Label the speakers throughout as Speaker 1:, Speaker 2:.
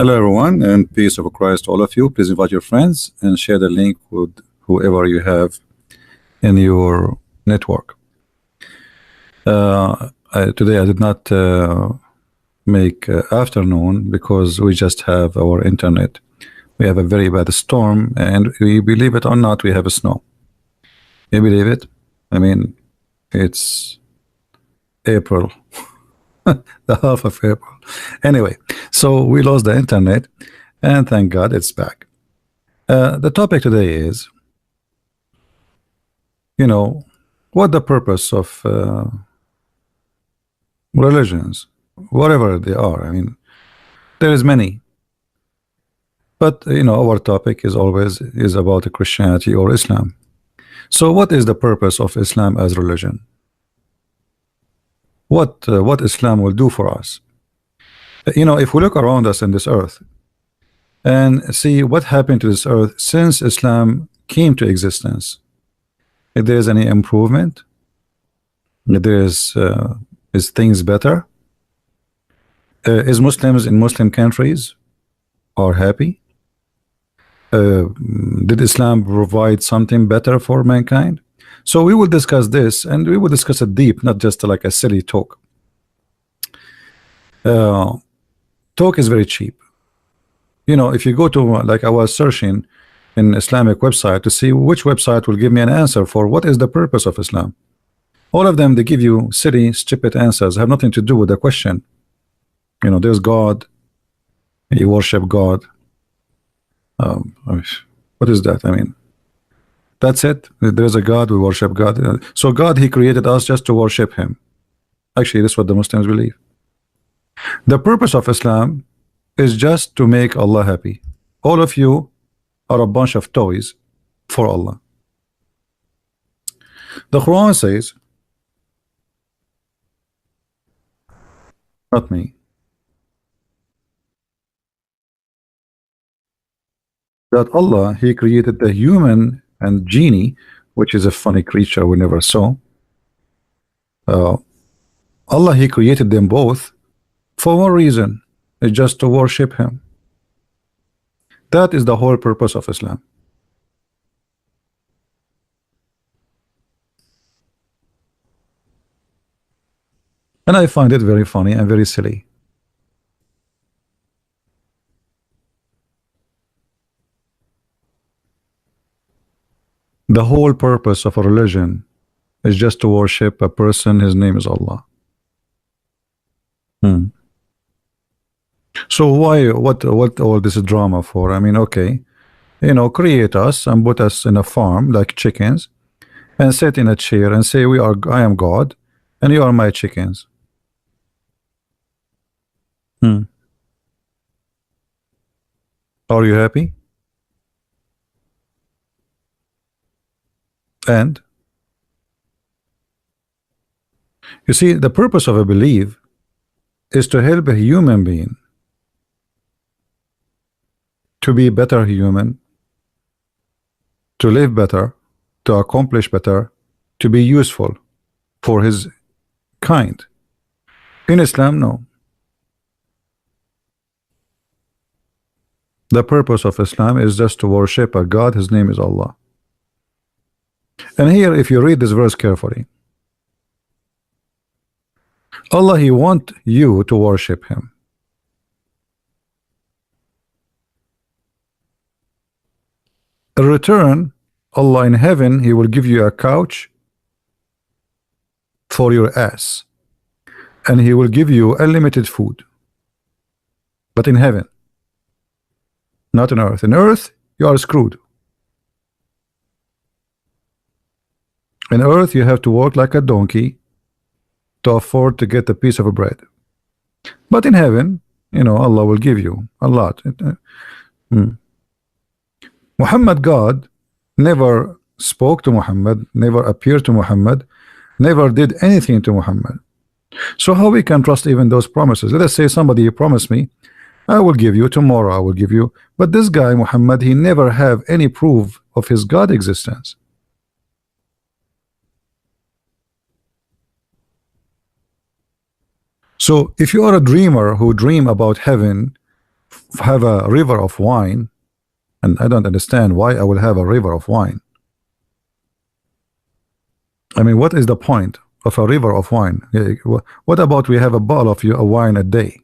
Speaker 1: Hello, everyone, and peace of Christ to all of you. Please invite your friends and share the link with whoever you have in your network. Today I did not make afternoon because we just have our internet. We have a very bad storm, and we believe it or not, we have a snow. You believe it? I mean, it's April, the half of April. Anyway, so we lost the internet, and thank God it's back. The topic today is, what the purpose of religions, whatever they are. I mean, there is many, but our topic is always about Christianity or Islam. So, what is the purpose of Islam as religion? What Islam will do for us? If we look around us in this earth and see what happened to this earth since Islam came to existence, if there is any improvement, if there is things better, is Muslims in Muslim countries are happy? Did Islam provide something better for mankind? So we will discuss this, and we will discuss it deep, not just like a silly talk. Talk is very cheap. If you go to, like, I was searching in Islamic website to see which website will give me an answer for what is the purpose of Islam. All of them, they give you silly, stupid answers, have nothing to do with the question. There's God, you worship God. What is that? I mean, that's it. There's a God, we worship God. So God, He created us just to worship Him. Actually, this is what the Muslims believe. The purpose of Islam is just to make Allah happy. All of you are a bunch of toys for Allah. The Quran says, not me, that Allah, He created the human and genie, which is a funny creature we never saw. Allah, He created them both for one reason, is just to worship Him. That is the whole purpose of Islam. And I find it very funny and very silly. The whole purpose of a religion is just to worship a person, his name is Allah. So what all this drama for? I mean, okay, create us and put us in a farm like chickens and sit in a chair and say I am God and you are my chickens. Are you happy? And you see, the purpose of a belief is to help a human being to be better human, to live better, to accomplish better, to be useful for his kind. In Islam, no. The purpose of Islam is just to worship a God, his name is Allah. And here, if you read this verse carefully, Allah, He wants you to worship Him. In return, Allah in heaven, He will give you a couch for your ass, and He will give you unlimited food. But in heaven, not on earth. In earth, you are screwed. In earth, you have to work like a donkey to afford to get a piece of bread. But in heaven, Allah will give you a lot. Muhammad, God, never spoke to Muhammad, never appeared to Muhammad, never did anything to Muhammad. So how we can trust even those promises? Let us say somebody promised me, I will give you tomorrow, I will give you. But this guy, Muhammad, he never have any proof of his God existence. So if you are a dreamer who dream about heaven have a river of wine, and I don't understand why I will have a river of wine. I mean, what is the point of a river of wine? What about we have a bottle of wine a day?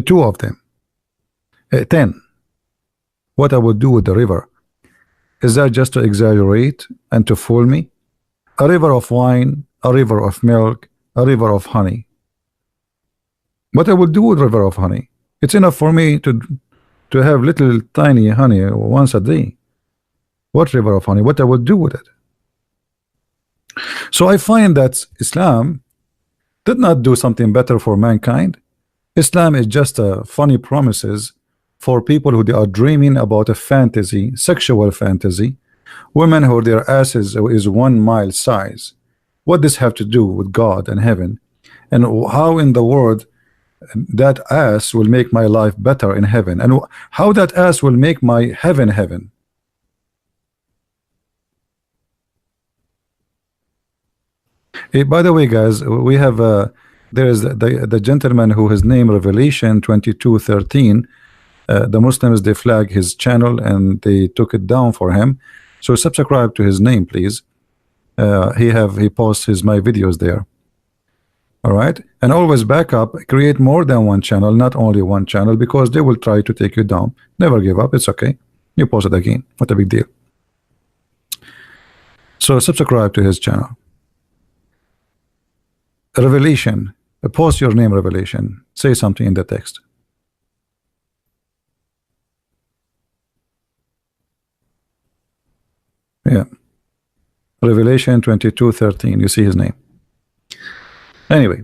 Speaker 1: Two of them. 10. What I would do with the river? Is that just to exaggerate and to fool me? A river of wine, a river of milk, a river of honey. What I would do with river of honey? It's enough for me to have little tiny honey once a day. What river of honey? What I would do with it? So I find that Islam did not do something better for mankind. Islam is just funny promises for people who they are dreaming about a fantasy, sexual fantasy, women who their asses is 1 mile size. What does this have to do with God and heaven? And how in the world that ass will make my life better in heaven? And how that ass will make my heaven heaven? By the way, guys, we have there is the gentleman who his name Revelation 22:13. The Muslims, they flag his channel and they took it down for him. So subscribe to his name, please. He posts my videos there. All right, and always back up, create more than one channel, not only one channel, because they will try to take you down. Never give up. It's okay. You post it again. What a big deal. So subscribe to his channel. Revelation. Post your name, Revelation. Say something in the text. Yeah. Revelation 22:13. You see his name. Anyway.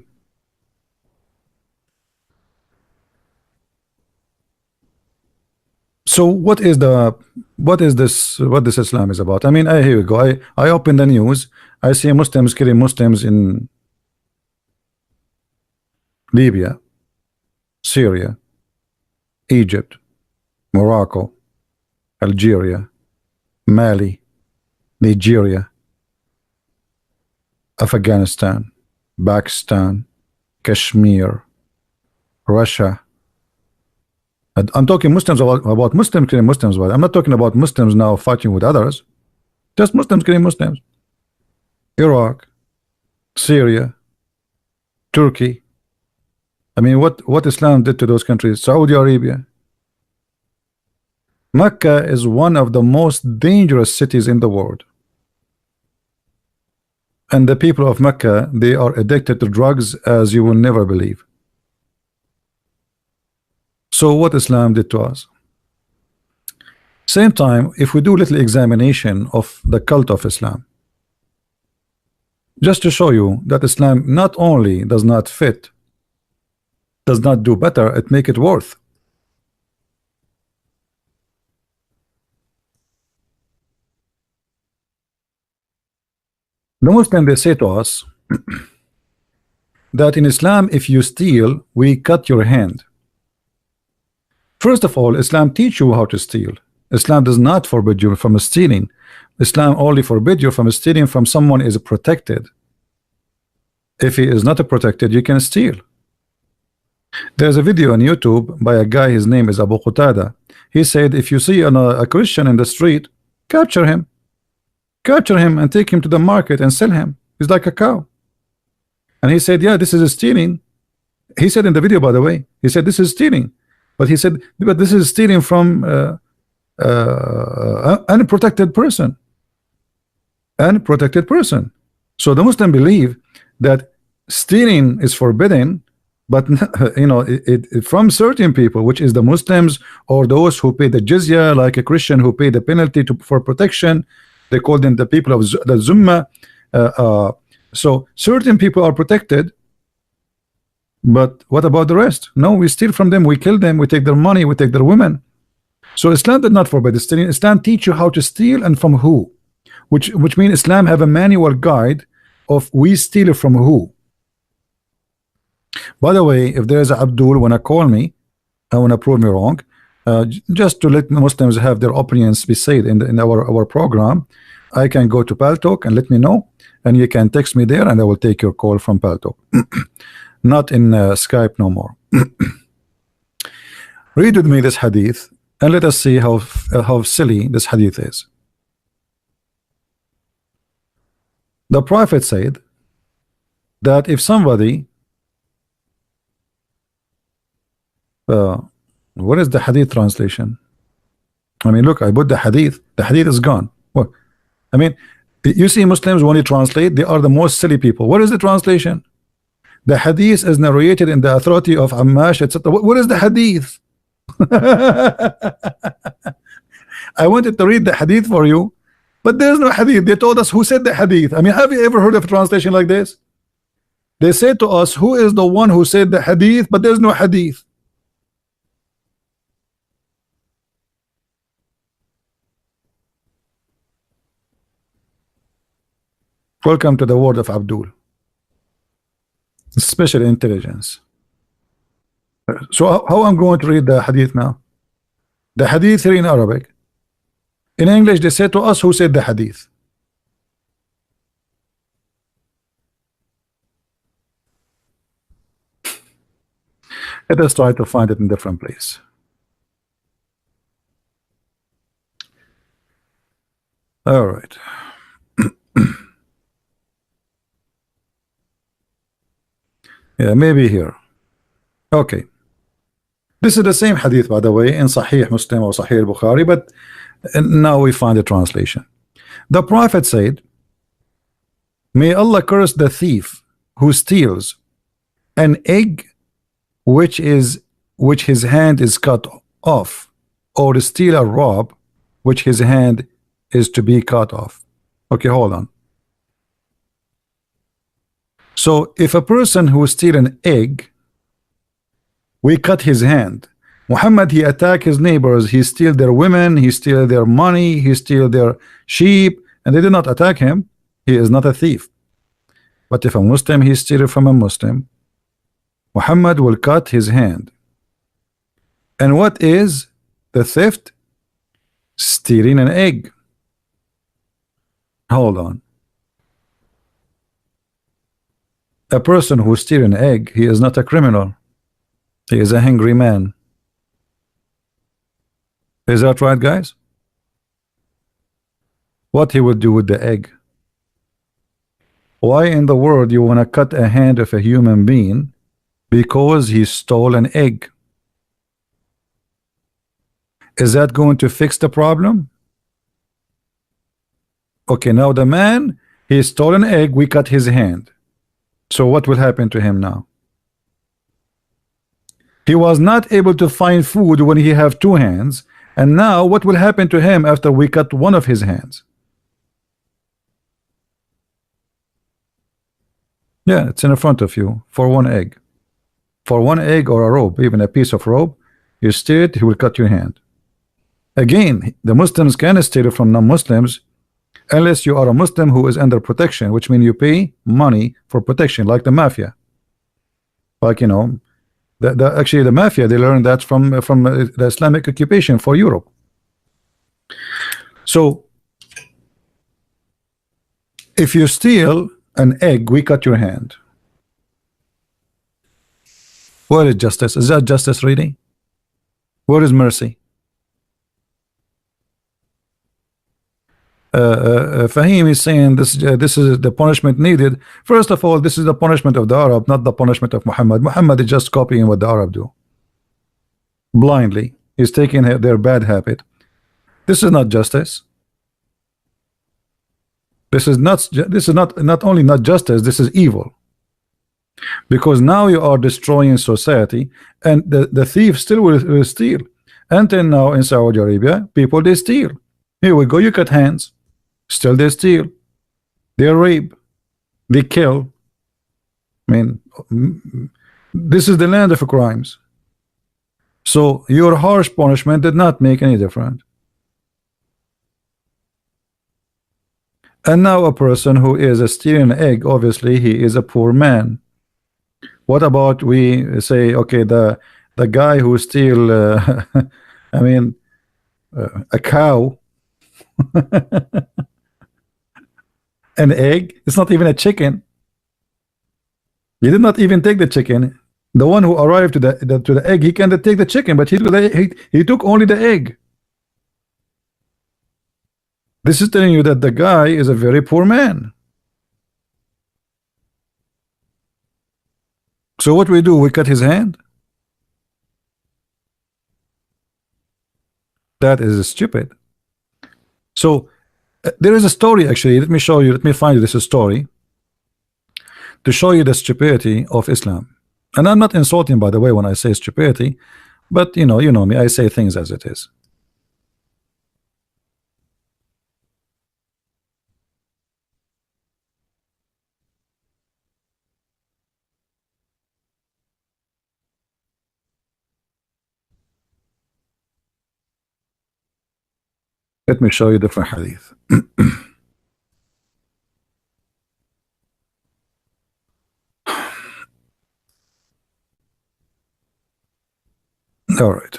Speaker 1: So what is this Islam is about? I mean, here we go. I open the news. I see Muslims killing Muslims in Libya, Syria, Egypt, Morocco, Algeria, Mali, Nigeria, Afghanistan, Pakistan, Kashmir, Russia. And I'm talking Muslims about Muslims killing Muslims. But I'm not talking about Muslims now fighting with others. Just Muslims killing Muslims. Iraq, Syria, Turkey. I mean, what Islam did to those countries? Saudi Arabia. Mecca is one of the most dangerous cities in the world. And the people of Mecca, they are addicted to drugs as you will never believe. So what Islam did to us? Same time, if we do little examination of the cult of Islam, just to show you that Islam not only does not fit, does not do better, it make it worse. The Muslims, they say to us that in Islam, if you steal, we cut your hand. First of all, Islam teach you how to steal. Islam does not forbid you from stealing. Islam only forbid you from stealing from someone is protected. If he is not protected, you can steal. There's a video on YouTube by a guy, his name is Abu Qatada. He said, if you see a Christian in the street, capture him. Capture him and take him to the market and sell him. He's like a cow. And he said, yeah, this is stealing. He said in the video, by the way, he said this is stealing. But he said, but this is stealing from unprotected person. Unprotected person. So the Muslim believe that stealing is forbidden, but you know, from certain people, which is the Muslims or those who pay the jizya, like a Christian who pay the penalty for protection. They call them the people of the Zumma. So certain people are protected, but what about the rest? No, we steal from them, we kill them, we take their money, we take their women. So Islam did not forbid stealing. Islam teach you how to steal and from who, which means Islam have a manual guide of we steal from who. By the way, if there is a Abdul wanna call me, I wanna prove me wrong, just to let Muslims have their opinions be said in our program, I can go to Paltalk and let me know, and you can text me there and I will take your call from Paltalk. Not in Skype no more. Read with me this hadith and let us see how silly this hadith is. The Prophet said that if somebody what is the hadith translation? I mean, look, I put the hadith is gone. What? I mean, you see Muslims when you translate, they are the most silly people. What is the translation? The hadith is narrated in the authority of Ammash, etc. What is the hadith? I wanted to read the hadith for you, but there's no hadith. They told us who said the hadith. I mean, have you ever heard of a translation like this? They said to us, who is the one who said the hadith, but there's no hadith. Welcome to the world of Abdul. Special intelligence. So how I'm going to read the hadith now? The hadith here in Arabic. In English, they said to us who said the hadith. Let us try to find it in a different place. All right. Yeah, maybe here. Okay. This is the same hadith, by the way, in Sahih Muslim or Sahih Bukhari, but now we find the translation. The Prophet said, may Allah curse the thief who steals an egg which his hand is cut off, or steal a rob which his hand is to be cut off. Okay, hold on. So if a person who steal an egg, we cut his hand. Muhammad, he attack his neighbors, he steal their women, he steal their money, he steal their sheep, and they did not attack him. He is not a thief. But if a Muslim, he steal from a Muslim, Muhammad will cut his hand. And what is the theft? Stealing an egg. Hold on. A person who steals an egg, he is not a criminal. He is a hungry man. Is that right, guys? What he would do with the egg? Why in the world you want to cut a hand of a human being because he stole an egg? Is that going to fix the problem? Okay, now the man, he stole an egg, we cut his hand. So what will happen to him now? He was not able to find food when he have two hands, and now what will happen to him after we cut one of his hands? Yeah, it's in front of you for one egg. For one egg or a rope, even a piece of rope, you steal it, he will cut your hand. Again, the Muslims can steal it from non-Muslims unless you are a Muslim who is under protection, which means you pay money for protection, like the mafia. Like, you know, actually the mafia, they learned that from the Islamic occupation for Europe. So if you steal an egg, we cut your hand. Where is justice? Is that justice really? Where is mercy? Fahim is saying this is the punishment needed. First of all, this is the punishment of the Arab, not the punishment of Muhammad. Muhammad is just copying what the Arab do blindly. He's taking their bad habit. This is not justice. This is not only not justice, this is evil, because now you are destroying society, and the thief still will steal. Until now in Saudi Arabia, people, they steal. Here we go, you cut hands, still they steal, they rape, they kill. I mean, this is the land of crimes. So your harsh punishment did not make any difference. And now a person who is stealing an egg, obviously he is a poor man. What about we say, okay, the guy who steal I mean a cow, an egg, it's not even a chicken. You did not even take the chicken. The one who arrived to the egg, he can take the chicken, but he took only the egg. This is telling you that the guy is a very poor man. So what we do, we cut his hand? That is stupid. So there is a story, actually. Let me show you. Let me find you this story to show you the stupidity of Islam. And I'm not insulting, by the way, when I say stupidity, but you know me, I say things as it is. Let me show you different hadith. All right.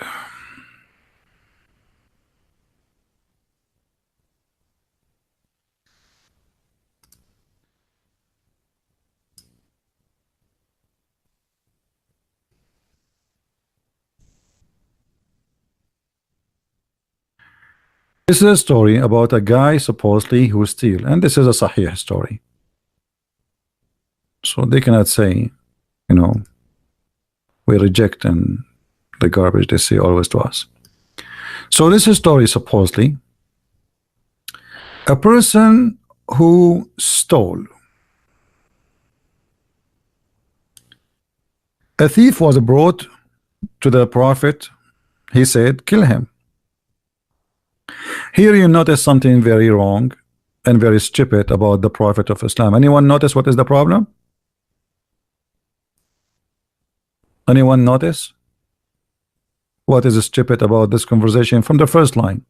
Speaker 1: This is a story about a guy supposedly who steal, and this is a Sahih story. So they cannot say, you know, we reject and the garbage they say always to us. So this is story supposedly a person who stole. A thief was brought to the Prophet. He said, kill him. Here you notice something very wrong and very stupid about the Prophet of Islam. Anyone notice what is the problem? Anyone notice what is stupid about this conversation from the first line?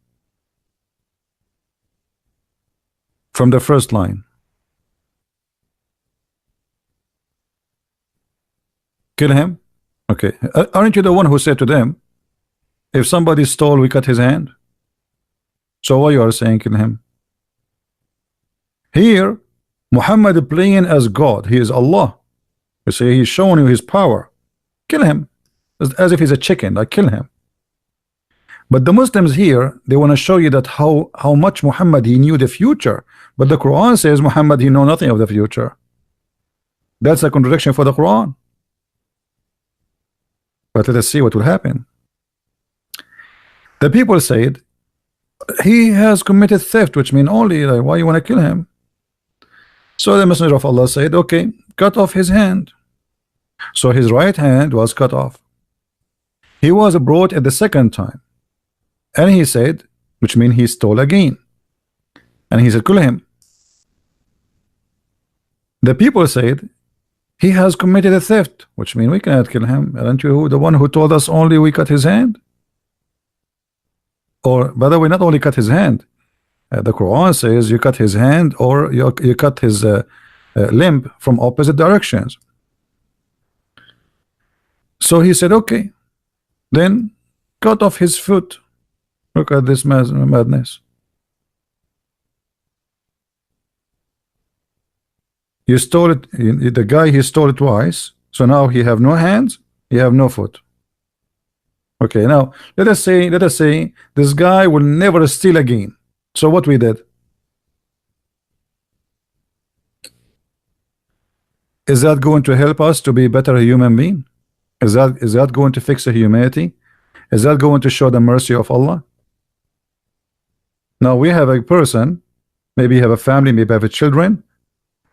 Speaker 1: From the first line. Kill him? Okay. Aren't you the one who said to them, if somebody stole, we cut his hand? So why you are saying kill him? Here, Muhammad playing as God. He is Allah. You see, he's showing you his power. Kill him. As if he's a chicken, like kill him. But the Muslims here, they want to show you that how much Muhammad he knew the future. But the Quran says Muhammad he know nothing of the future. That's a contradiction for the Quran. But let us see what will happen. The people said he has committed theft, which means only like, why you want to kill him? So the Messenger of Allah said, okay, cut off his hand. So his right hand was cut off. He was brought at the second time, and he said, which means he stole again, and he said, kill him. The people said he has committed a theft, which means we cannot kill him. Aren't you the one who told us only we cut his hand? Or, by the way, not only cut his hand, the Quran says you cut his hand or you cut his limb from opposite directions. So he said, okay, then cut off his foot. Look at this madness. You stole it. The guy, he stole it twice. So now he have no hands, he have no foot. Okay, now let us say this guy will never steal again. So what we did? Is that going to help us to be better human being? Is that going to fix the humanity? Is that going to show the mercy of Allah? Now we have a person, maybe have a family, maybe have a children,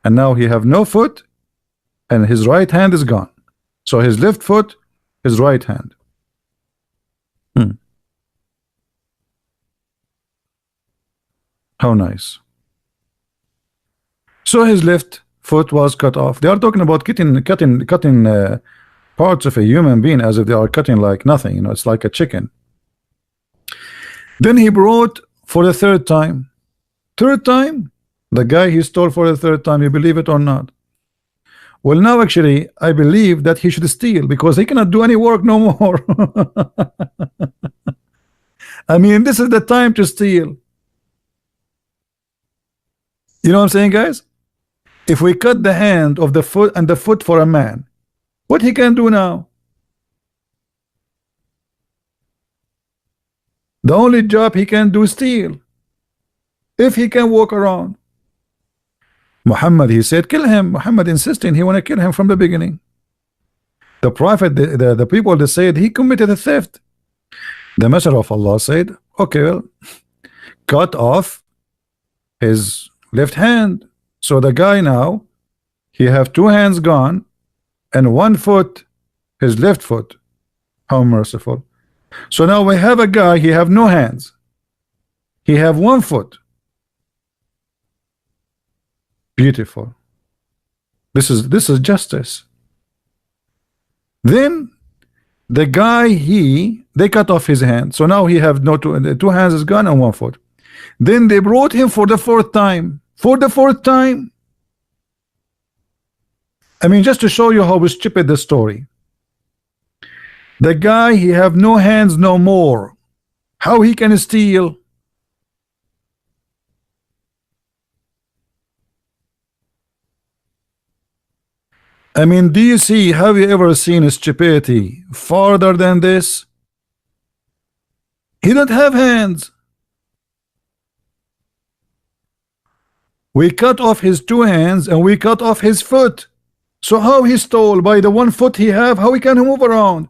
Speaker 1: and now he have no foot, and his right hand is gone. So his left foot, his right hand. How nice. So his left foot was cut off. They are talking about cutting parts of a human being as if they are cutting like nothing. You know, it's like a chicken. Then he brought for the third time. Third time, the guy he stole for the third time. You believe it or not? Well, now actually, I believe that he should steal because he cannot do any work no more. I mean, this is the time to steal. You know what I'm saying, guys? If we cut the hand of the foot and the foot for a man, What he can do now? The only job he can do is steal. If he can walk around. Muhammad, he said, kill him. Muhammad insisting he want to kill him from the beginning. The Prophet, the people, they said he committed a theft. The Messenger of Allah said, okay, well, cut off his left hand. So the guy now, he have two hands gone and one foot, his left foot. How merciful. So now we have a guy, he have no hands. He have one foot. Beautiful. This is justice. Then the guy, they cut off his hand. So now he have no two hands is gone and one foot. Then they brought him for the fourth time. For the fourth time. I mean, just to show you how stupid the story. The guy, he have no hands no more. How he can steal? I mean, do you see, have you ever seen a stupidity farther than this? He don't have hands. We cut off his two hands and we cut off his foot. So how he stole by the one foot he have? How he can move around?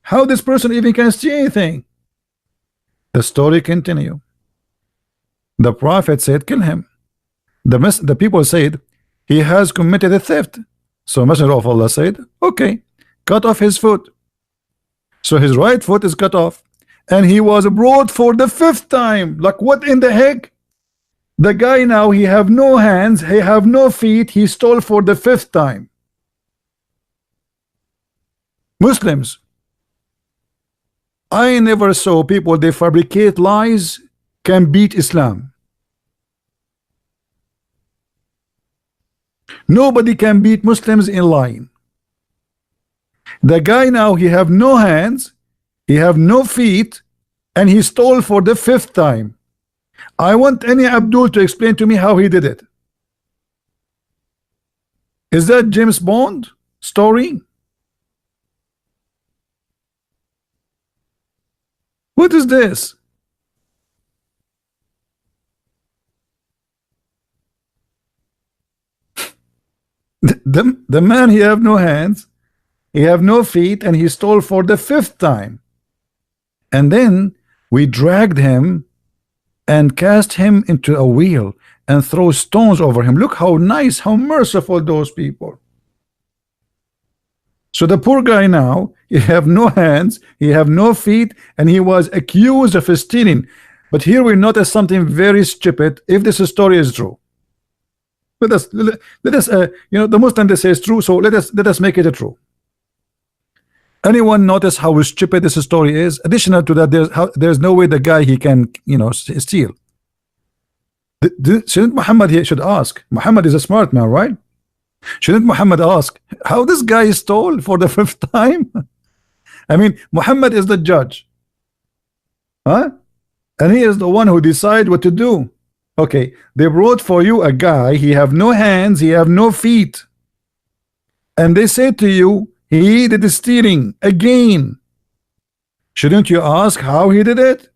Speaker 1: How this person even can see anything? The story continue. The Prophet said, kill him. The people said, he has committed a theft. So Messenger of Allah said, okay, cut off his foot. So his right foot is cut off. And he was brought for the fifth time. Like, what in the heck? The guy now, he have no hands, he have no feet, he stole for the fifth time. Muslims, I never saw people, they fabricate lies, can beat Islam. Nobody can beat Muslims in lying. The guy now, he have no hands, he have no feet, and he stole for the fifth time. I want any Abdul to explain to me how he did it. Is that James Bond story? What is this? The man, he have no hands, he have no feet, and he stole for the fifth time. And then we dragged him and cast him into a wheel and throw stones over him. Look how nice, how merciful those people. So the poor guy now, he have no hands, he have no feet, and he was accused of stealing. But here we notice something very stupid. If this story is true, let us you know, the Muslim, they say it's true, so let us make it true. Anyone notice how stupid this story is? Additional to that, there's no way the guy, he can, you know, steal. Shouldn't Muhammad, he should ask? Muhammad is a smart man, right? Shouldn't Muhammad ask how this guy stole for the fifth time? I mean, Muhammad is the judge, huh? And he is the one who decide what to do. Okay, they brought for you a guy, he have no hands, he have no feet, and they say to you, he did the stealing again. Shouldn't you ask how he did it?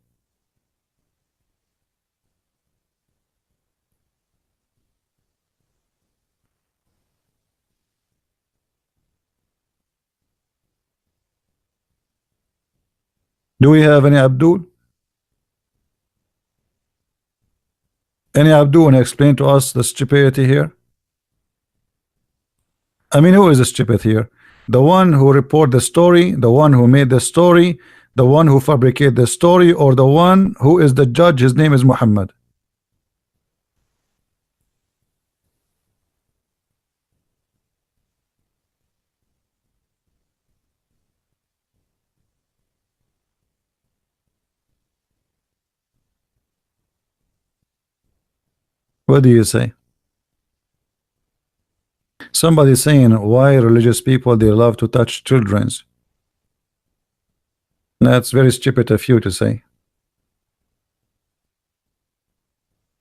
Speaker 1: Do we have any Abdul? Any Abdul want to explain to us the stupidity here? I mean, who is the stupid here? The one who report the story, the one who made the story, the one who fabricate the story, or the one who is the judge? His name is Muhammad. What do you say? Somebody saying why religious people, they love to touch children's. That's very stupid of you to say,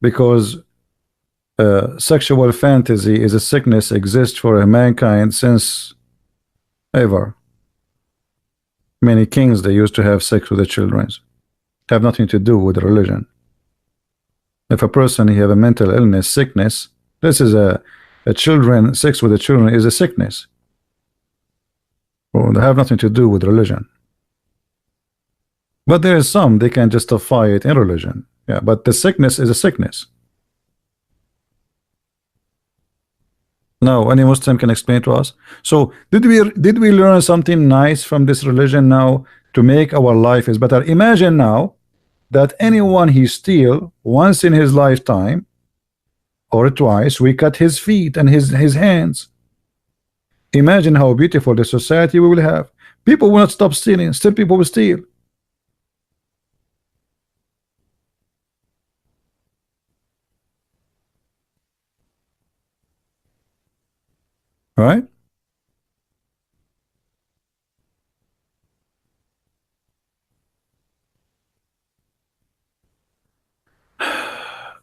Speaker 1: because sexual fantasy is a sickness exists for mankind since ever. Many kings, they used to have sex with the children. Have nothing to do with religion. If a person he have a mental illness, sickness, this is a children sex with the children is a sickness. Well, they have nothing to do with religion. But there is some they can justify it in religion. Yeah, but the sickness is a sickness. Now, any Muslim can explain to us. So, did we learn something nice from this religion now to make our life is better? Imagine now that anyone he steal once in his lifetime or twice, we cut his feet and his hands. Imagine how beautiful the society we will have. People will not stop stealing. Still, people will steal. Right?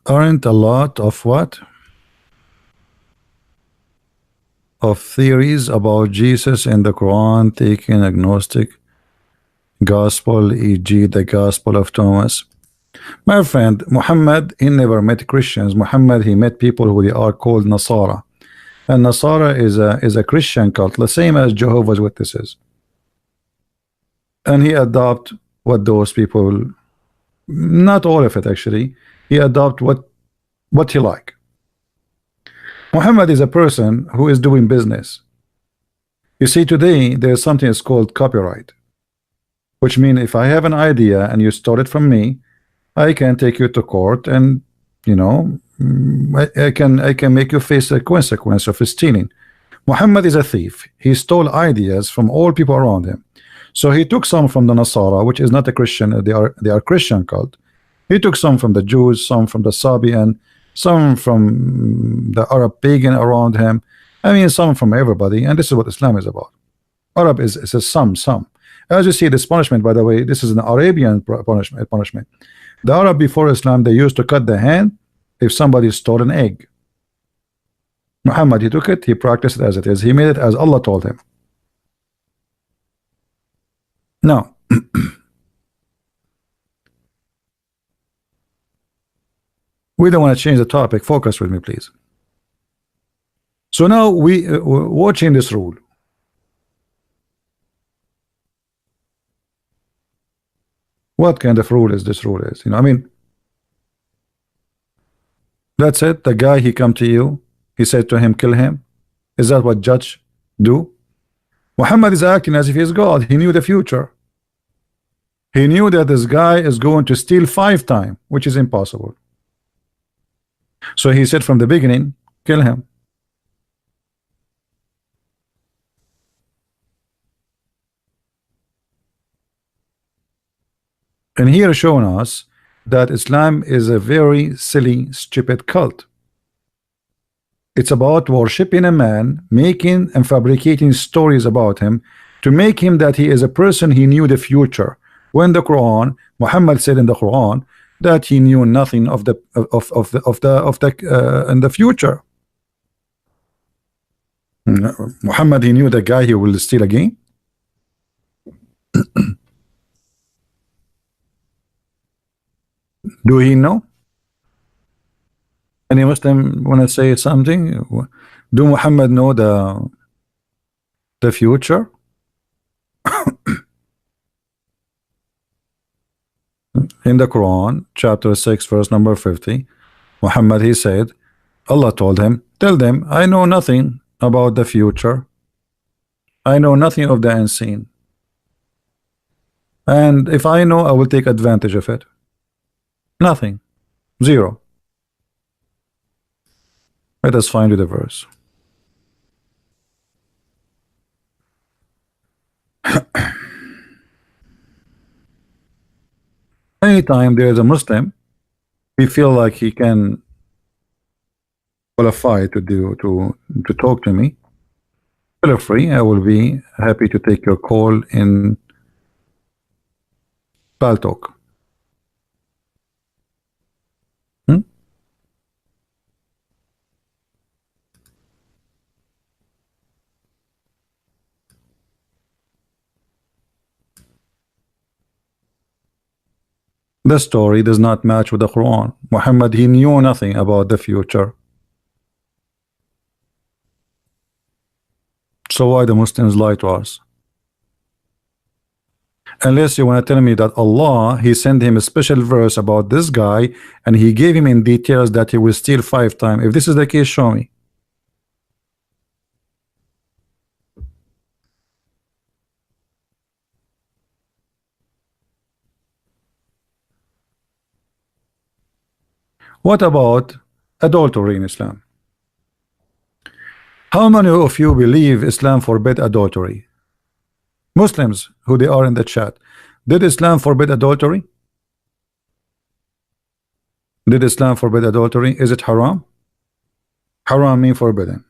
Speaker 1: Aren't a lot of what? Of theories about Jesus in the Quran taking agnostic gospel, e.g. the gospel of Thomas. My friend, Muhammad, he never met Christians. Muhammad, he met people who they are called Nasara. And Nasara is a Christian cult, the same as Jehovah's Witnesses. And he adopt what those people, not all of it actually, he adopt what he like. Muhammad is a person who is doing business. You see, today there's something that's called copyright, which means if I have an idea and you stole it from me, I can take you to court, and you know, I can make you face a consequence of stealing. Muhammad is a thief. He stole ideas from all people around him. So he took some from the Nasara, which is not a Christian, they are Christian cult. He took some from the Jews, some from the Sabian, some from the Arab pagan around him. I mean, some from everybody, and this is what Islam is about. Arab is a some. As you see, this punishment, by the way, this is an Arabian punishment. The Arab before Islam, they used to cut the hand if somebody stole an egg. Muhammad, he took it, he practiced it as it is. He made it as Allah told him. Now, we don't want to change the topic. Focus with me, please. So now we watching this rule. What kind of rule is this rule is? You know, I mean, that's it. The guy, he come to you, he said to him, kill him. Is that what judge do? Muhammad is acting as if he is God. He knew the future. He knew that this guy is going to steal 5 times, which is impossible. So he said from the beginning, kill him. And here showing us that Islam is a very silly, stupid cult. It's about worshiping a man, making and fabricating stories about him to make him that he is a person he knew the future. When the Quran, Muhammad said in the Quran that he knew nothing of the in the future. Muhammad, he knew the guy he will steal again. Do he know? Any Muslim want to say something? Do Muhammad know the future? In the Quran, chapter 6, verse number 50, Muhammad, he said, Allah told him, tell them, I know nothing about the future. I know nothing of the unseen. And if I know, I will take advantage of it. Nothing. Zero. Let us find you the verse. Anytime there is a Muslim, we feel like he can qualify to talk to me. Feel free. I will be happy to take your call in Talk. The story does not match with the Quran. Muhammad, he knew nothing about the future. So why the Muslims lie to us? Unless you want to tell me that Allah, he sent him a special verse about this guy and he gave him in details that he will steal 5 times. If this is the case, show me. What about adultery in Islam? How many of you believe Islam forbid adultery? Muslims, who they are in the chat. Did Islam forbid adultery? Did Islam forbid adultery? Is it haram? Haram means forbidden.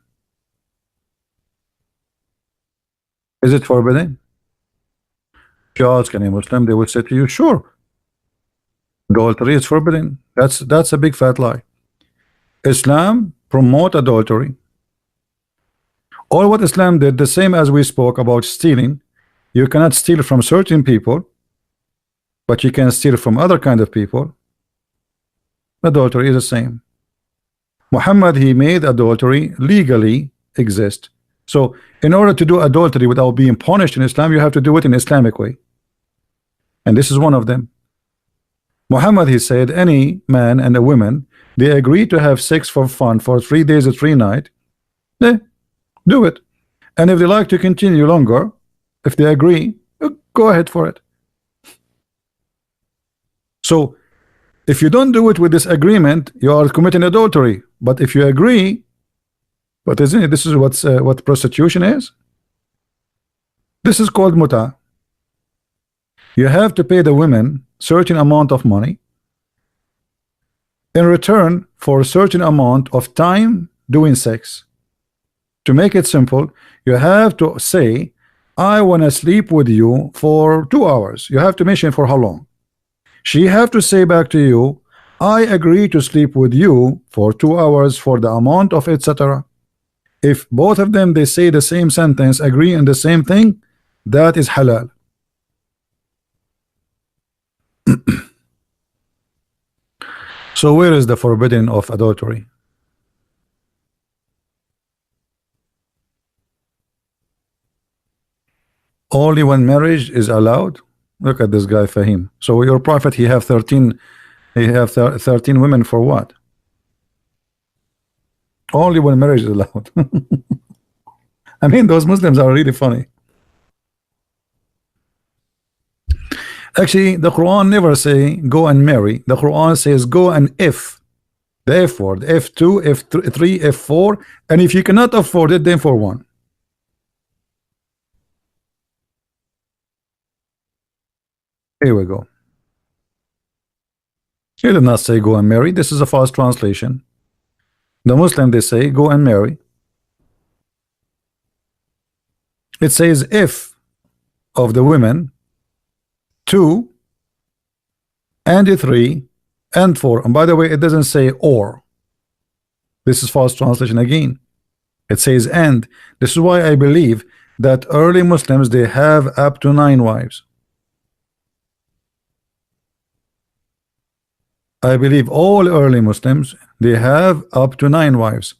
Speaker 1: Is it forbidden? If you ask any Muslim, they will say to you, sure. Adultery is forbidden. That's a big fat lie. Islam promote adultery. All what Islam did, the same as we spoke about stealing. You cannot steal from certain people, but you can steal from other kind of people. Adultery is the same. Muhammad, he made adultery legally exist. So in order to do adultery without being punished in Islam, you have to do it in Islamic way. And this is one of them. Muhammad, he said, any man and a woman, they agree to have sex for fun for 3 days or 3 nights, do it. And if they like to continue longer, if they agree, go ahead for it. So if you don't do it with this agreement, you are committing adultery. But if you agree, but isn't it, this is what prostitution is? This is called muta. You have to pay the women certain amount of money in return for a certain amount of time doing sex. To make it simple, you have to say, I want to sleep with you for 2 hours. You have to mention for how long. She have to say back to you, I agree to sleep with you for 2 hours for the amount of etc. If both of them, they say the same sentence, agree on the same thing, that is halal. So where is the forbidden of adultery? Only when marriage is allowed. Look at this guy Fahim. So your prophet, he have 13 women for what? Only when marriage is allowed. I mean, those Muslims are really funny. Actually, the Quran never say go and marry. The Quran says go and if. The F word, F2, F3, F4, and if you cannot afford it, then for 1. Here we go. He did not say go and marry. This is a false translation. The Muslim, they say go and marry. It says if of the women 2 and 3 and 4. And by the way, it doesn't say or. This is false translation again. It says and. This is why I believe that early Muslims, they have up to 9 wives. I believe all early Muslims, they have up to 9 wives.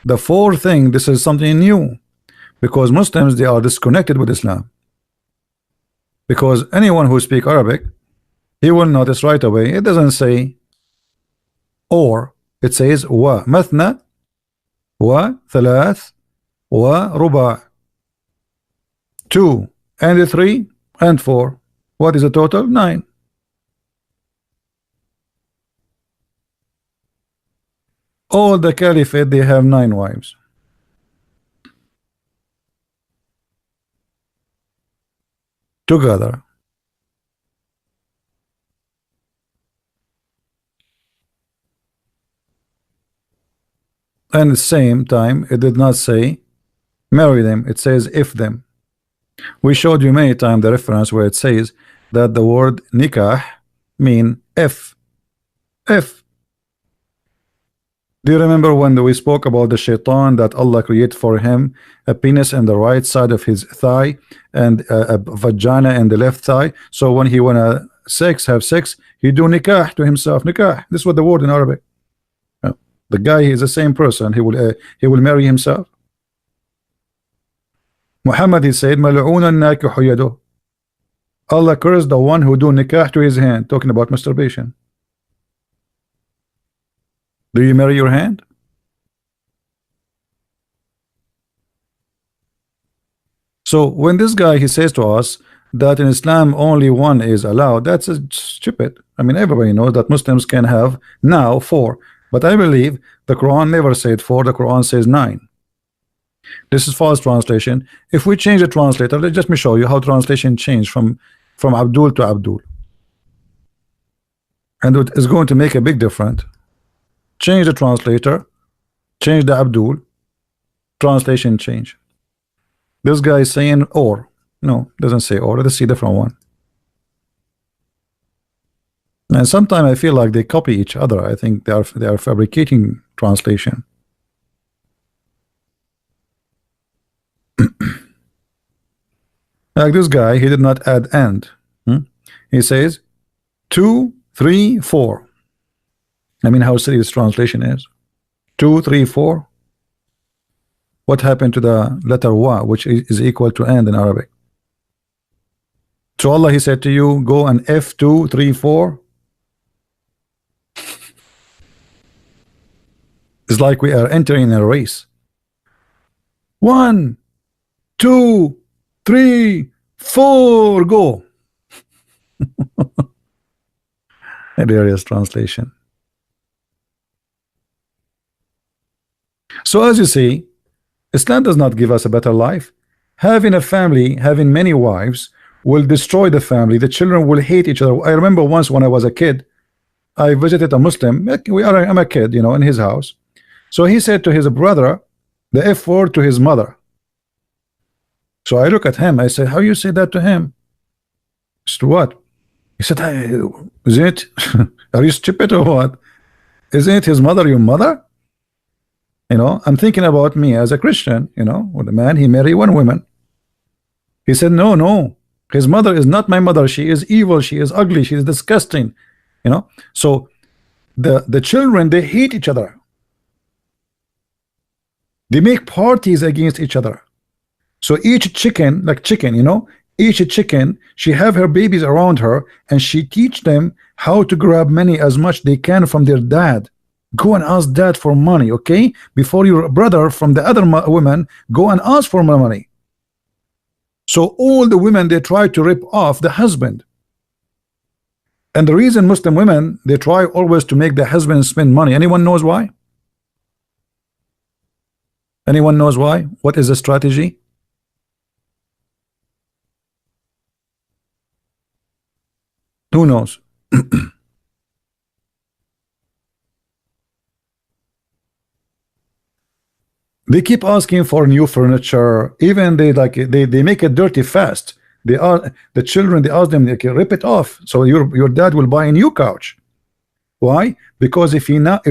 Speaker 1: The 4th thing, this is something new, because Muslims, they are disconnected with Islam. Because anyone who speaks Arabic, he will notice right away, it doesn't say or, it says wa, mathna, wa, thalath, wa, ruba. 2 and 3 and 4. What is the total? 9. All the caliphate, they have 9 wives. Together. And at the same time, it did not say marry them. It says if them. We showed you many times the reference where it says that the word nikah mean if. If. Do you remember when we spoke about the shaitan, that Allah created for him a penis in the right side of his thigh and a vagina in the left thigh? So when he wanna sex, have sex, he do nikah to himself. Nikah. This is what the word in Arabic. The guy is the same person. He will marry himself. Muhammad, he said, "Mal'una nakihu yaduh." Allah cursed the one who do nikah to his hand. Talking about masturbation. Do you marry your hand? So when this guy, he says to us that in Islam only one is allowed, that's stupid. I mean, everybody knows that Muslims can have now 4, but I believe the Quran never said 4. The Quran says 9. This is false translation. If we change the translator, let me show you how translation changed from Abdul to Abdul, and it is going to make a big difference. Change the translator, change the Abdul, translation change. This guy is saying or. No, doesn't say or. Let's see different one. And sometimes I feel like they copy each other. I think they are fabricating translation. Like this guy, he did not add and. He says 2, 3, 4. I mean, how silly this translation is. 2, 3, 4. What happened to the letter wa, which is equal to and in Arabic? So Allah, he said to you, go and F2, 3, 4. It's like we are entering a race. 1, 2, 3, 4, go. Hilarious translation. So as you see, Islam does not give us a better life. Having a family, having many wives, will destroy the family. The children will hate each other. I remember once when I was a kid, I visited a Muslim. I'm a kid, in his house. So he said to his brother the F word to his mother. So I look at him. I said, how you say that to him? He said, what? He said, is it? Are you stupid or what? Isn't it his mother your mother? I'm thinking about me as a Christian, with a man, he married 1 woman. He said, no, his mother is not my mother. She is evil. She is ugly. She is disgusting. So the children, they hate each other. They make parties against each other. So each chicken, like chicken, each chicken, she have her babies around her, and she teach them how to grab money as much they can from their dad. Go and ask dad for money, okay? Before your brother from the other women go and ask for more money. So all the women, they try to rip off the husband. And the reason Muslim women, they try always to make the husband spend money. Anyone knows why? Anyone knows why? What is the strategy? Who knows? They keep asking for new furniture. Even they make it dirty fast. The children, they ask them, they can rip it off. So your dad will buy a new couch. Why? Because if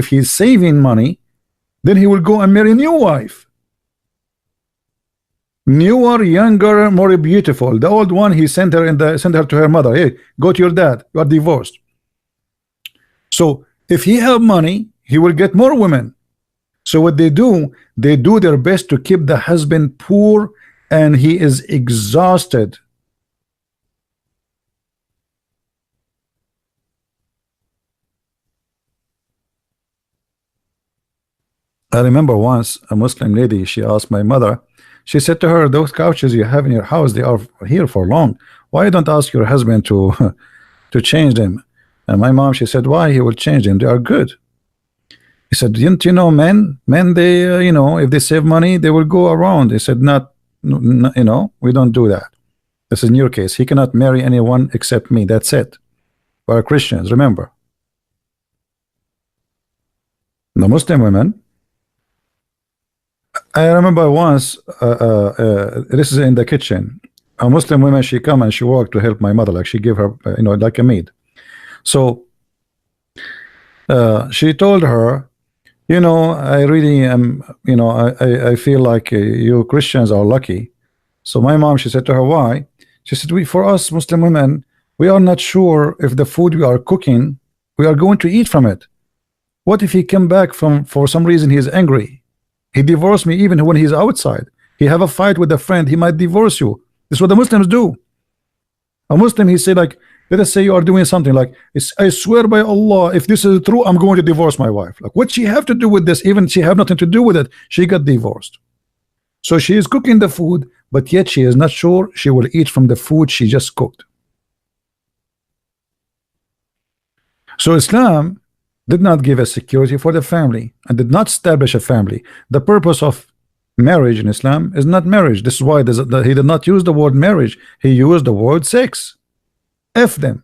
Speaker 1: he's saving money, then he will go and marry a new wife. Newer, younger, more beautiful. The old one, he sent her to her mother. Hey, go to your dad. You are divorced. So if he have money, he will get more women. So what they do their best to keep the husband poor, and he is exhausted. I remember once a Muslim lady, she asked my mother, she said to her, those couches you have in your house, they are here for long. Why don't ask your husband to to change them? And my mom, she said, why he will change them? They are good. He said, didn't you know men they if they save money, they will go around. He said, not we don't do that. This is in your case. He cannot marry anyone except me. That's it. We are Christians, remember. The Muslim women, I remember once, this is in the kitchen, a Muslim woman, she come and she walked to help my mother, like she gave her like a maid. So she told her, I really am, I feel like you Christians are lucky. So my mom, she said to her, why? She said, for us Muslim women, We are not sure if the food we are cooking, we are going to eat from it. What if he came back from, for some reason he is angry? He divorced me even when he's outside. He have a fight with a friend, he might divorce you. This is what the Muslims do. A Muslim, he said, like, let us say you are doing something like, I swear by Allah, if this is true, I'm going to divorce my wife. Like, what she have to do with this? Even she have nothing to do with it. She got divorced. So she is cooking the food, but yet she is not sure she will eat from the food she just cooked. So Islam did not give a security for the family and did not establish a family. The purpose of marriage in Islam is not marriage. This is why he did not use the word marriage. He used the word sex. F them.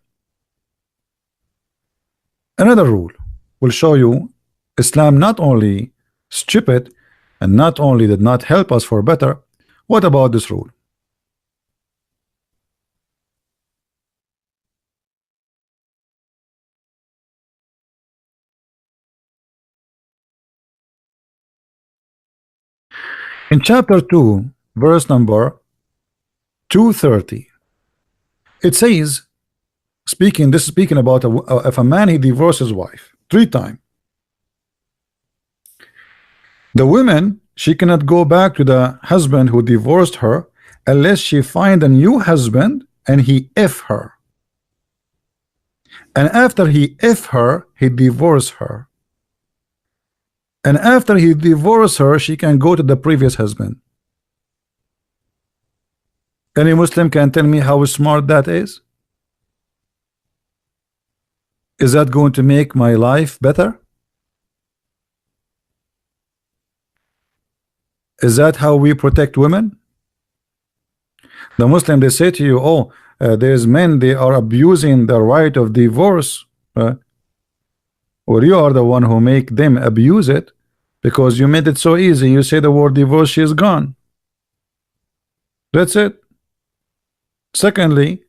Speaker 1: Another rule will show you Islam not only stupid and not only did not help us for better. What about this rule? In chapter 2, verse number 230, it says, this is speaking about if a man he divorces his wife 3 times, the woman, she cannot go back to the husband who divorced her unless she find a new husband and he F her. And after he F her, he divorce her. And after he divorced her, she can go to the previous husband. Any Muslim can tell me how smart that is? Is that going to make my life better? Is that how we protect women? The Muslim, they say to you, oh, there's men, they are abusing the right of divorce. Or you are the one who make them abuse it because you made it so easy. You say the word divorce, she is gone. That's it. Secondly,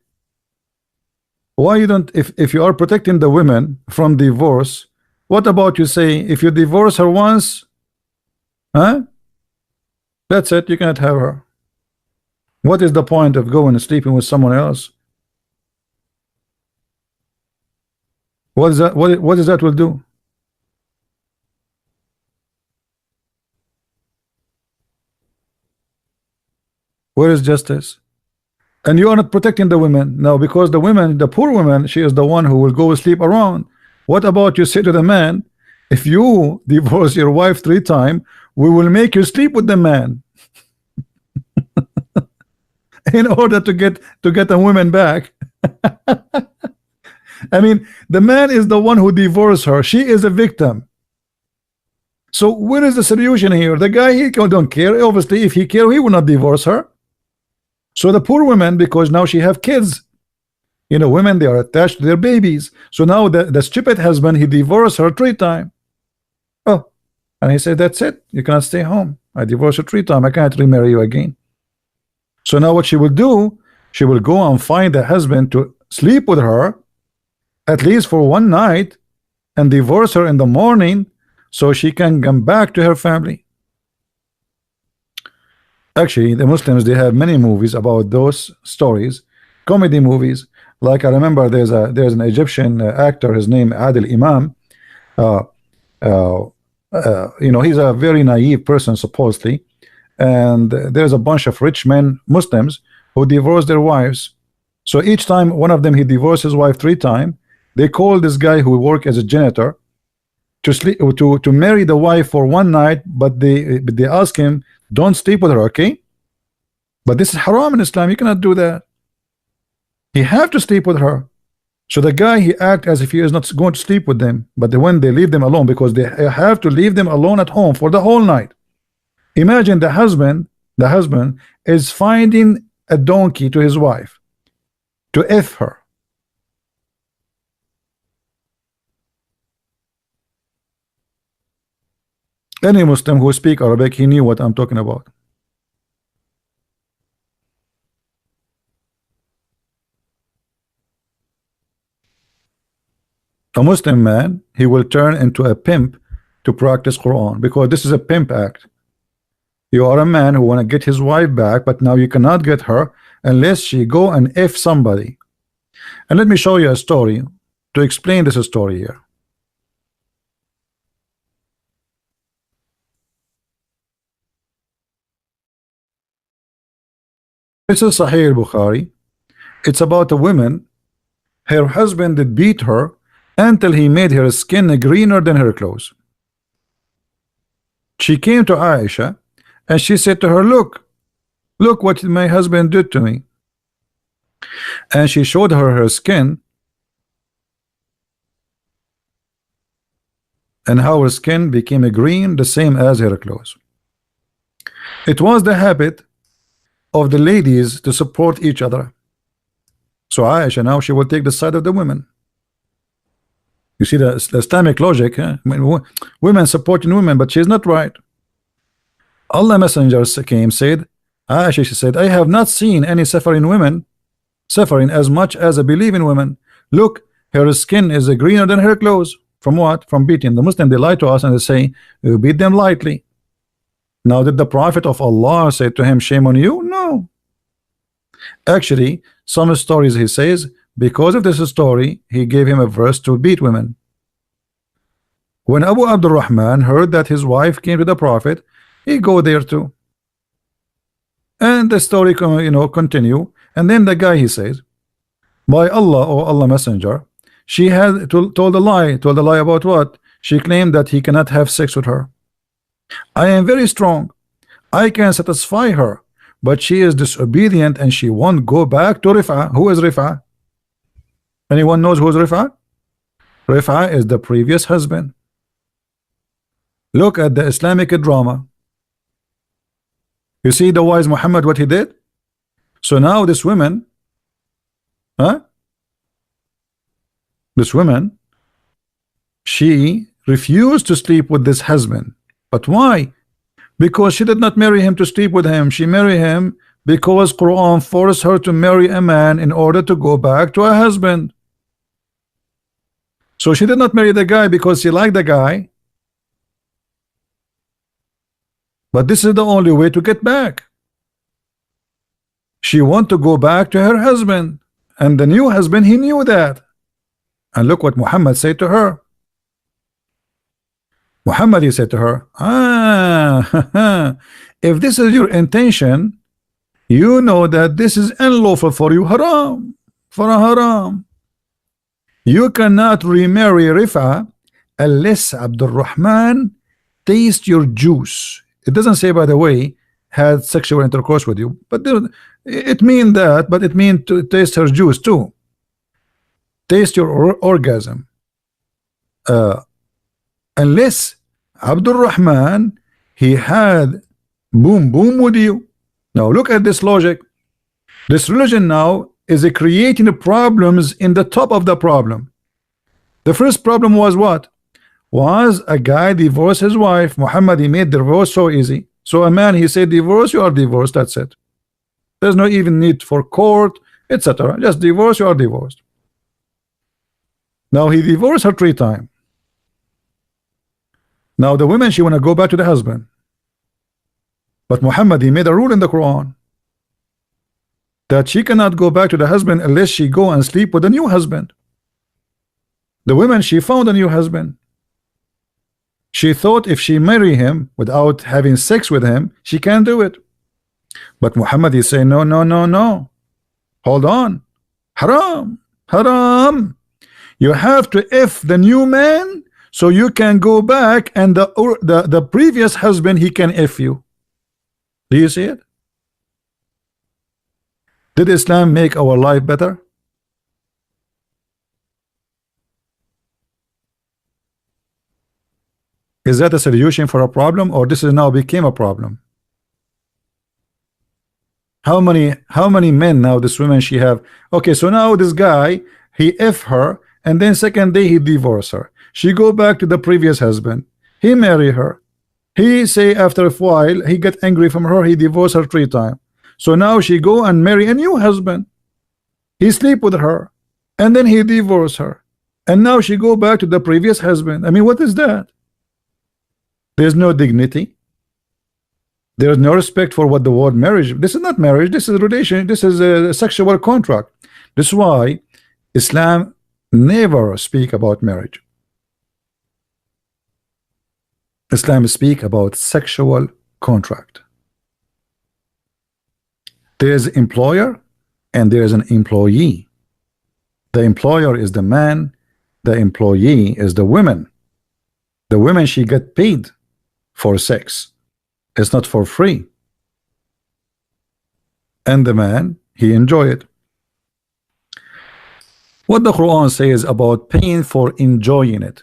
Speaker 1: why you don't, if you are protecting the women from divorce, what about you say if you divorce her once, huh? That's it, you cannot have her. What is the point of going and sleeping with someone else? What is that? What is that will do? Where is justice? And you are not protecting the women now, because the women, the poor woman, she is the one who will go sleep around. What about you say to the man, if you divorce your wife 3 times, we will make you sleep with the man in order to get a woman back. I mean, the man is the one who divorced her. She is a victim. So where is the solution here? The guy, he don't care. Obviously, if he care, he will not divorce her. So the poor woman, because now she have kids, you know, women, they are attached to their babies. So now the stupid husband, he divorced her 3 times. Oh, and he said, that's it, you cannot stay home. I divorced you 3 times, I can't remarry you again. So now what she will do, she will go and find a husband to sleep with her at least for 1 night and divorce her in the morning so she can come back to her family. Actually, the Muslims, they have many movies about those stories, comedy movies. Like I remember there's an Egyptian actor, his name Adil Imam. You know, he's a very naive person supposedly, and there's a bunch of rich men, Muslims, who divorce their wives. So each time one of them, he divorced his wife 3 times, they call this guy who work as a janitor to sleep to marry the wife for 1 night, but they ask him, don't sleep with her, okay? But this is haram in Islam, you cannot do that. He have to sleep with her. So the guy, he act as if he is not going to sleep with them, but when they leave them alone, because they have to leave them alone at home for the whole night. Imagine the husband is finding a donkey to his wife to F her. Any Muslim who speak Arabic, he knew what I'm talking about. A Muslim man, he will turn into a pimp to practice Quran, because this is a pimp act. You are a man who want to get his wife back, but now you cannot get her unless she go and F somebody. And let me show you a story to explain this story here. This is Sahih al-Bukhari. It's about a woman. Her husband did beat her until he made her skin greener than her clothes. She came to Aisha and she said to her, look what my husband did to me. And she showed her skin, and how her skin became green, the same as her clothes. It was the habit of the ladies to support each other. So Aisha now she will take the side of the women. You see the Islamic logic, huh? I mean, women supporting women, but she's not right. Allah Messenger came, said, Aisha, she said, I have not seen any suffering women suffering as much as I believe in women. Look, her skin is greener than her clothes. From what? From beating. The Muslim, they lie to us and they say, you beat them lightly. Now, did the Prophet of Allah say to him, shame on you? No. Actually, some stories he says, because of this story, he gave him a verse to beat women. When Abu Abdurrahman heard that his wife came to the Prophet, he go there too. And the story, continue. And then the guy, he says, by Allah, or Allah Messenger, she had told a lie. Told a lie about what? She claimed that he cannot have sex with her. I am very strong. I can satisfy her, but she is disobedient and she won't go back to Rif'a. Who is Rif'a? Anyone knows who is Rif'a? Rif'a is the previous husband. Look at the Islamic drama. You see the wise Muhammad, what he did? So now this woman, this woman, she refused to sleep with this husband. But why? Because she did not marry him to sleep with him. She married him because Quran forced her to marry a man in order to go back to her husband. So she did not marry the guy because she liked the guy. But this is the only way to get back. She want to go back to her husband, and the new husband, he knew that. And look what Muhammad said to her. Muhammad, he said to her, if this is your intention, you know that this is unlawful for you, haram, for a haram. You cannot remarry Rif'a unless Abdurrahman taste your juice. It doesn't say, by the way, had sexual intercourse with you, but it means that, but it means to taste her juice too. Taste your orgasm. Unless Abdul Rahman, he had boom with you. Now look at this logic. This religion now is creating problems in the top of the problem. The first problem was what? Was a guy divorced his wife. Muhammad, he made divorce so easy. So a man, he said divorce, you are divorced, that's it. There's no even need for court, etc. Just divorce, you are divorced. Now he divorced her 3 times. Now the woman, she want to go back to the husband. But Muhammad, he made a rule in the Quran that she cannot go back to the husband unless she go and sleep with a new husband. The woman, she found a new husband. She thought if she marry him without having sex with him, she can't do it. But Muhammad is saying, no, no, no, no. Hold on. Haram. Haram. You have to F the new man so you can go back and the previous husband, he can F you. Do you see it? Did Islam make our life better? Is that a solution for a problem, or this is now became a problem? How many men now this woman she have? Okay, so now this guy, he F her, and then second day he divorce her. She go back to the previous husband. He marry her. He say after a while he get angry from her. He divorce her 3 times. So now she go and marry a new husband. He sleep with her, and then he divorce her, and now she go back to the previous husband. I mean, what is that? There's no dignity. There's no respect for what the word marriage. This is not marriage. This is relation. This is a sexual contract. This is why Islam never speak about marriage. Islam speak about sexual contract. There is employer and there is an employee. The employer is the man, the employee is the woman. The woman, she get paid for sex. It's not for free. And the man, he enjoy it. What the Quran says about paying for enjoying it?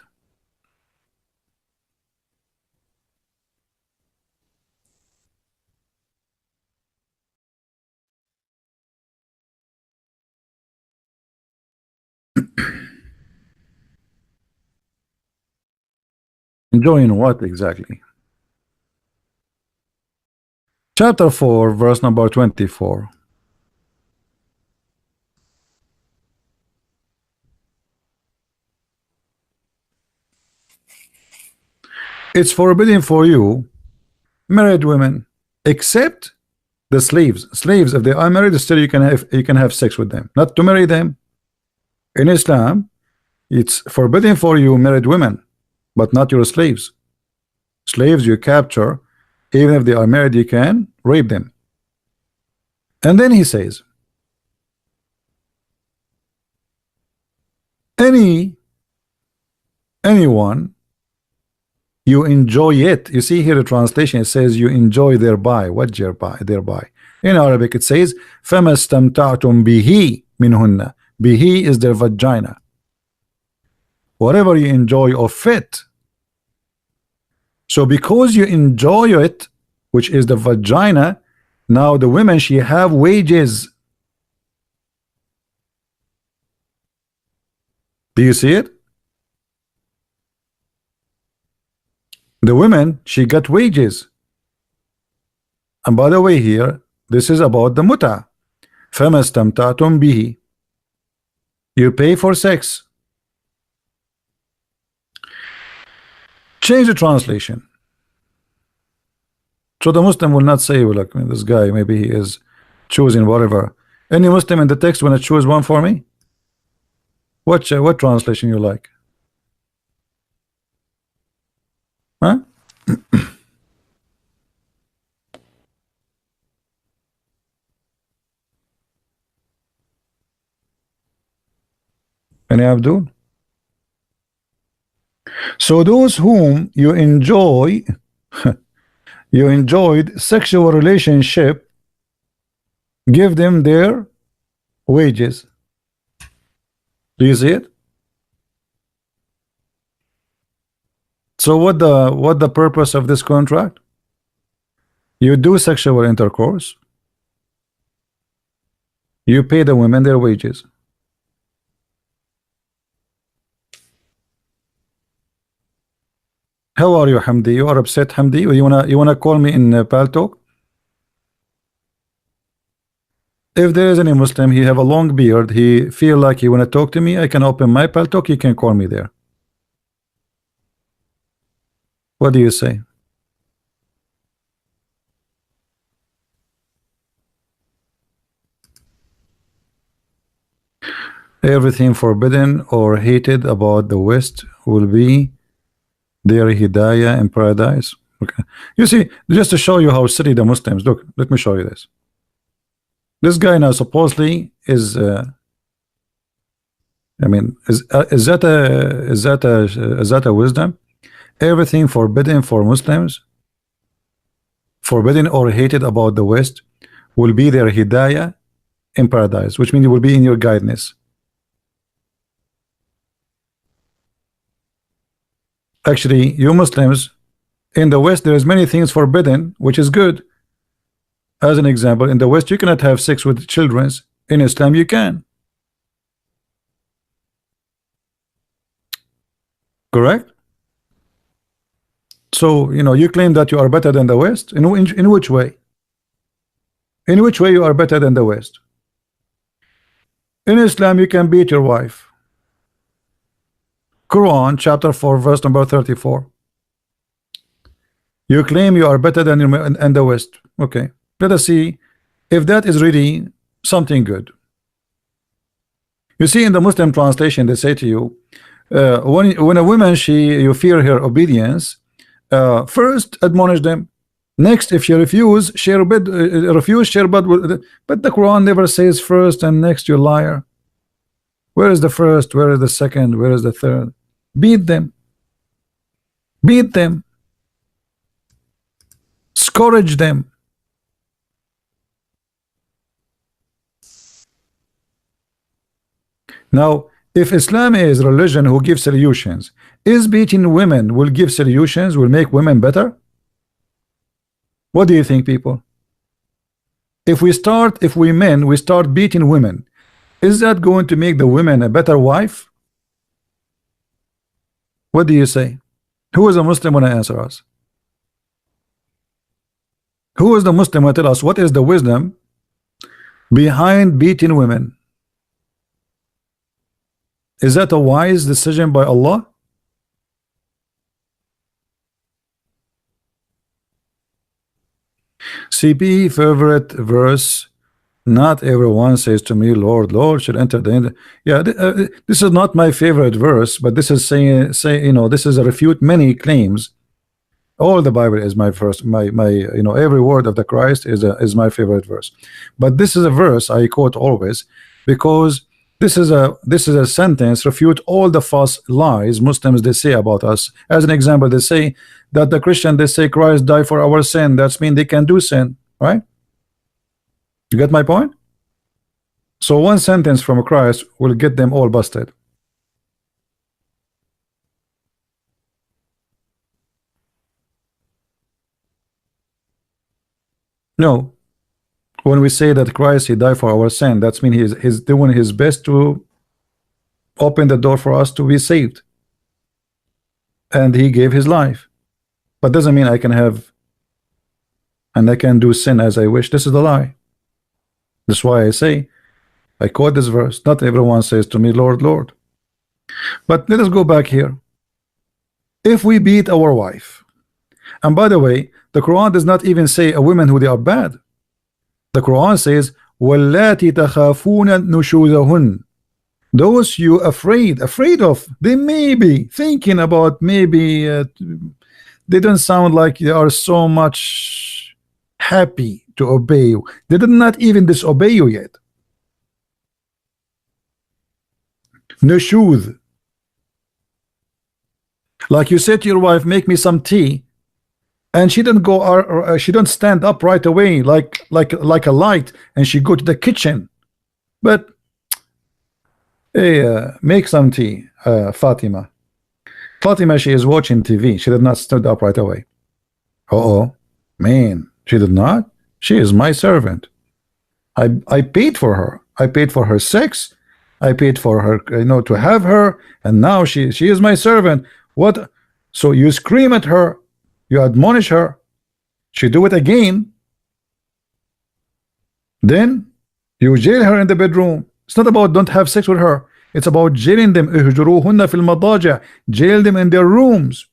Speaker 1: Enjoying what exactly? Chapter 4, verse number 24. It's forbidden for you, married women, except the slaves. Slaves, if they are married, still you can have sex with them. Not to marry them. In Islam, it's forbidden for you, married women, but not your slaves. Slaves you capture, even if they are married, you can rape them. And then he says, anyone you enjoy it. You see here the translation, it says you enjoy thereby. What thereby? In Arabic it says فَمَا اسْتَمْتَعْتُمْ بِهِ مِنْهُنَّ. Bihi is their vagina. Whatever you enjoy of it. So because you enjoy it, which is the vagina, now the women, she have wages. Do you see it? The women, she got wages. And by the way, here this is about the muta. فَمَا اسْتَمْتَعْتُمْ بِهِ. You pay for sex. Change the translation. So the Muslim will not say, well, like, this guy, maybe he is choosing whatever. Any Muslim in the text want to choose one for me? What translation you like? Huh? Any Abdul? So those whom you enjoy, you enjoyed sexual relationship, give them their wages. Do you see it? So what the purpose of this contract? You do sexual intercourse, you pay the women their wages. How are you, Hamdi? You are upset, Hamdi? You wanna call me in Paltalk? If there is any Muslim, he have a long beard, he feel like he wanna talk to me, I can open my Paltalk, you can call me there. What do you say? Everything forbidden or hated about the West will be their hidayah in paradise. Okay. You see, just to show you how silly the Muslims look, let me show you this. This guy now supposedly is I mean, is that a wisdom? Everything forbidden for Muslims, forbidden or hated about the West, will be their hidayah in paradise, which means it will be in your guidance. Actually, you Muslims in the West, there is many things forbidden, which is good. As an example, in the West, you cannot have sex with children. In Islam, you can. Correct? So, you know, you claim that you are better than the West. In which way? In which way you are better than the West? In Islam, you can beat your wife. Quran chapter 4 verse number 34. You claim you are better than in the West. Okay, let us see if that is really something good. You see, in the Muslim translation, they say to you, when a woman you fear her obedience, first admonish them. Next, if you refuse, share bed, share bed with. But the Quran never says first and next. You liar. Where is the first? Where is the second? Where is the third? Beat them. Beat them. Scourge them. Now, if Islam is religion who gives solutions, is beating women will give solutions, will make women better? What do you think, people? If we men, we start beating women, is that going to make the women a better wife? What do you say? Who is a Muslim want to answer us? Who is the Muslim want to tell us what is the wisdom behind beating women? Is that a wise decision by Allah? CP favorite verse. Not everyone says to me, Lord, Lord, should enter the end. Yeah, this is not my favorite verse, but this is saying, this is a refute many claims. All the Bible is my first, every word of the Christ is my favorite verse. But this is a verse I quote always because this is a sentence refute all the false lies Muslims they say about us. As an example, they say that the Christian they say Christ died for our sin. That's mean they can do sin, right? You get my point? So one sentence from Christ will get them all busted. No. When we say that Christ he died for our sin, that's mean he's doing his best to open the door for us to be saved. And he gave his life. But doesn't mean I can have and I can do sin as I wish. This is the lie. That's why I say I quote this verse. Not everyone says to me, Lord, Lord. But let us go back here. If we beat our wife, and by the way, the Quran does not even say a woman who they are bad. The Quran says, وَاللَّاتِ تَخَافُونَ نُشُوزَهُنَّ. Those you afraid of, they may be thinking about maybe they don't sound like they are so much happy to obey you. They did not even disobey you yet. Nushuz. Like you said to your wife, make me some tea, and she didn't go she don't stand up right away like a light, and she go to the kitchen. But hey, make some tea, Fatima. Fatima, she is watching TV. She did not stand up right away. Uh-oh, man, she did not. She is my servant. I paid for her. I paid for her sex. I paid for her, to have her, and now she is my servant. What? So you scream at her, you admonish her, she do it again, then you jail her in the bedroom. It's not about don't have sex with her. It's about jailing them. اهجروهن في المضاجع. Jail them in their rooms.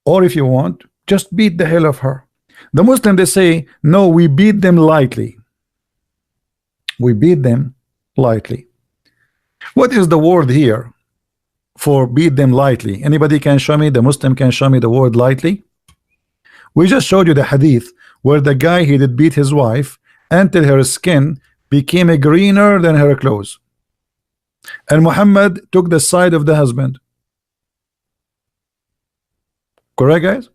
Speaker 1: Or if you want, just beat the hell of her. The Muslim they say, no, we beat them lightly. We beat them lightly. What is the word here for beat them lightly? Anybody can show me? The Muslim can show me the word lightly? We just showed you the hadith where the guy he did beat his wife until her skin became a greener than her clothes, and Muhammad took the side of the husband. Correct, guys?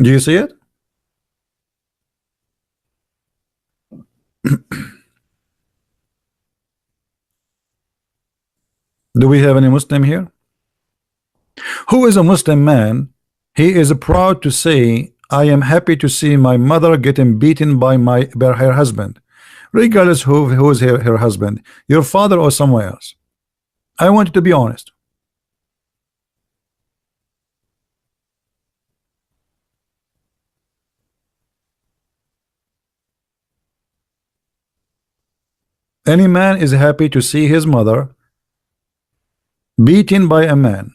Speaker 1: Do you see it? Do we have any Muslim here? Who is a Muslim man? He is proud to say, I am happy to see my mother getting beaten by her husband, regardless who is her husband, your father or somewhere else. I want you to be honest. Any man is happy to see his mother beaten by a man.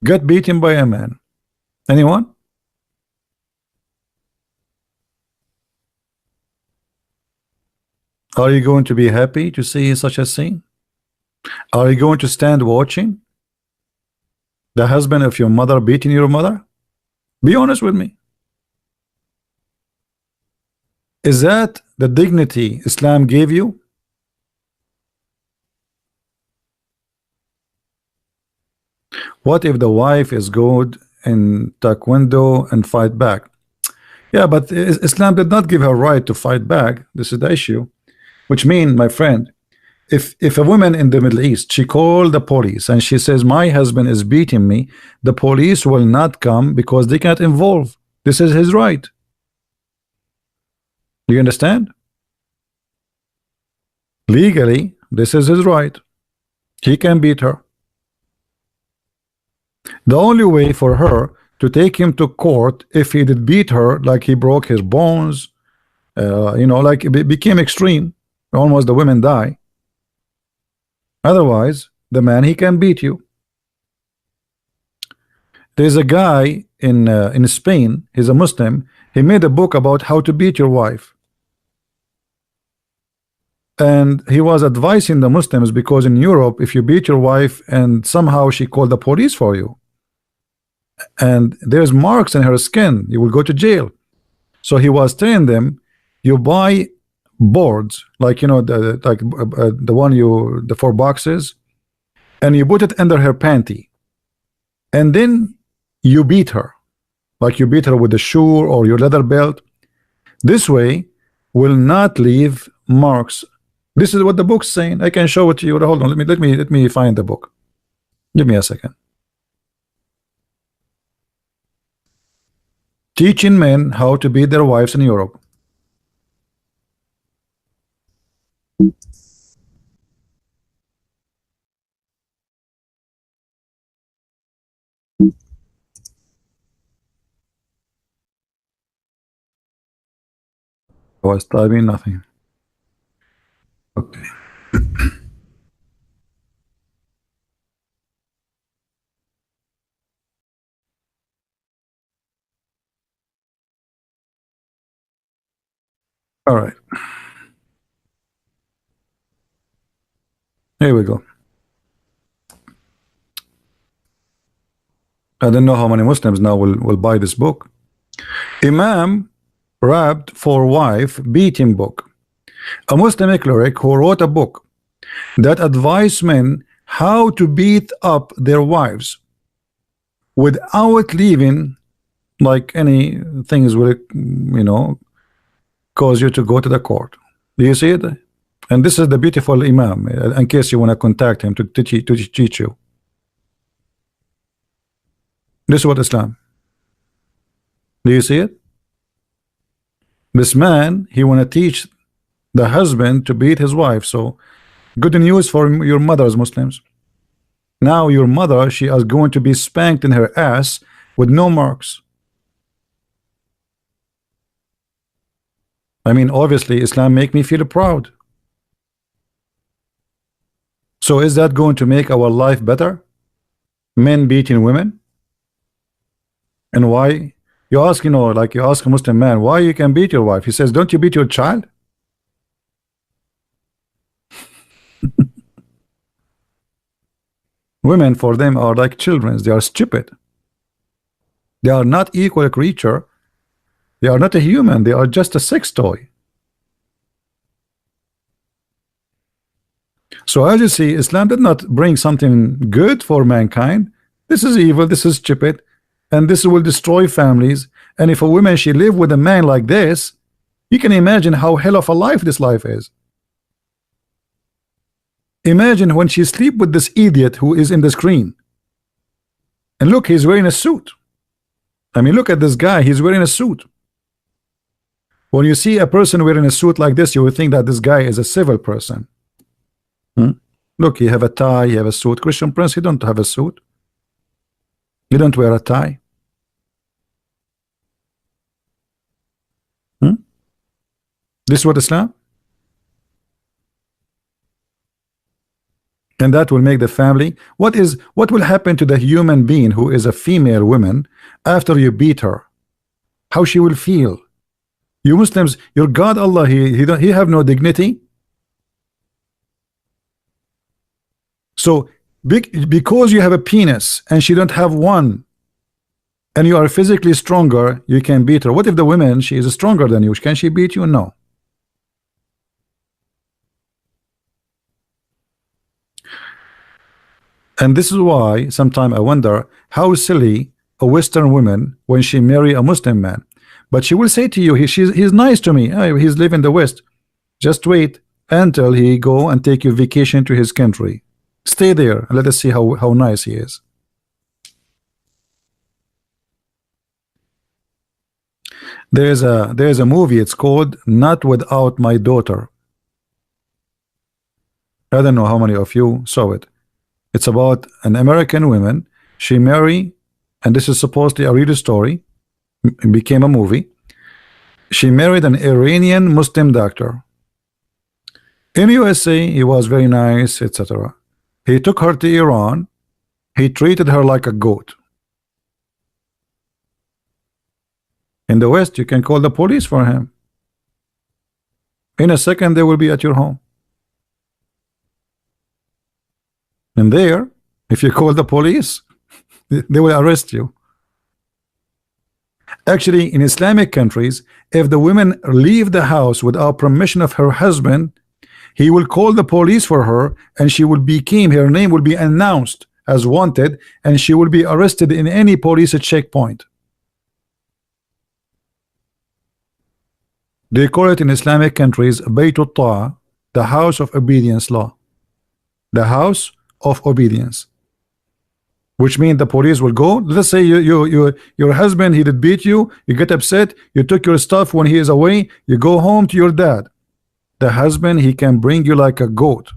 Speaker 1: Get beaten by a man. Anyone? Are you going to be happy to see such a scene? Are you going to stand watching the husband of your mother beating your mother? Be honest with me. Is that the dignity Islam gave you? What if the wife is good in taekwondo and fight back? Yeah, but Islam did not give her right to fight back. This is the issue. Which means, my friend, if a woman in the Middle East, she called the police and she says, my husband is beating me, the police will not come because they can't involve. This is his right. Do you understand? Legally, this is his right. He can beat her. The only way for her to take him to court, if he did beat her, like he broke his bones, you know, like it became extreme, almost the women die. Otherwise, the man, he can beat you. There's a guy in Spain, he's a Muslim, he made a book about how to beat your wife. And he was advising the Muslims, because in Europe, if you beat your wife and somehow she called the police for you, and there's marks in her skin, you will go to jail. So he was telling them, you buy boards, like, you know, the one the 4 boxes, and you put it under her panty, and then you beat her, like you beat her with a shoe or your leather belt. This way will not leave marks. This is what the book's saying. I can show it to you. Hold on, let me find the book. Give me a second. Teaching men how to beat their wives in Europe. I was typing nothing. Okay. All right. Here we go. I don't know how many Muslims now will buy this book. Imam wrapped for wife beating book. A Muslim cleric who wrote a book that advised men how to beat up their wives without leaving like any things will, you know, cause you to go to the court. Do you see it? And this is the beautiful Imam, in case you want to contact him to teach you. This is what Islam. Do you see it? This man, he want to teach the husband to beat his wife. So good news for your mothers, Muslims. Now your mother, she is going to be spanked in her ass with no marks. I mean, obviously Islam make me feel proud. So is that going to make our life better? Men beating women? And why? You ask, you know, like you ask a Muslim man, why you can beat your wife? He says, don't you beat your child? Women, for them, are like children. They are stupid. They are not equal creature. They are not a human. They are just a sex toy. So as you see, Islam did not bring something good for mankind. This is evil. This is stupid. And this will destroy families. And if a woman, she live with a man like this, you can imagine how hell of a life this life is. Imagine when she sleep with this idiot who is in the screen. And look, he's wearing a suit. I mean, look at this guy. He's wearing a suit. When you see a person wearing a suit like this, you would think that this guy is a civil person. Look, you have a tie, you have a suit. Christian Prince, you don't have a suit. You don't wear a tie. This is what Islam? And that will make the family. What will happen to the human being who is a female woman after you beat her? How she will feel? You Muslims, your God Allah, he have no dignity. So because you have a penis and she don't have one, and you are physically stronger, you can beat her. What if the woman, she is stronger than you? Can she beat you? No. And this is why sometimes I wonder how silly a Western woman when she marry a Muslim man. But she will say to you, he's nice to me. He's live in the West. Just wait until he go and take you vacation to his country. Stay there and let us see how nice he is. There's a movie. It's called Not Without My Daughter. I don't know how many of you saw it. It's about an American woman. She married, and this is supposedly a real story. It became a movie. She married an Iranian Muslim doctor. In USA, he was very nice, etc. He took her to Iran. He treated her like a goat. In the West, you can call the police for him. In a second, they will be at your home. And there, if you call the police, they will arrest you. Actually, in Islamic countries, if the women leave the house without permission of her husband, he will call the police for her, and she will become, her name will be announced as wanted, and she will be arrested in any police checkpoint. They call it in Islamic countries Baytut Ta'a, the house of obedience law. The house of obedience. Which means the police will go. Let's say your husband, he did beat you, you get upset, you took your stuff when he is away, you go home to your dad. The husband, he can bring you like a goat.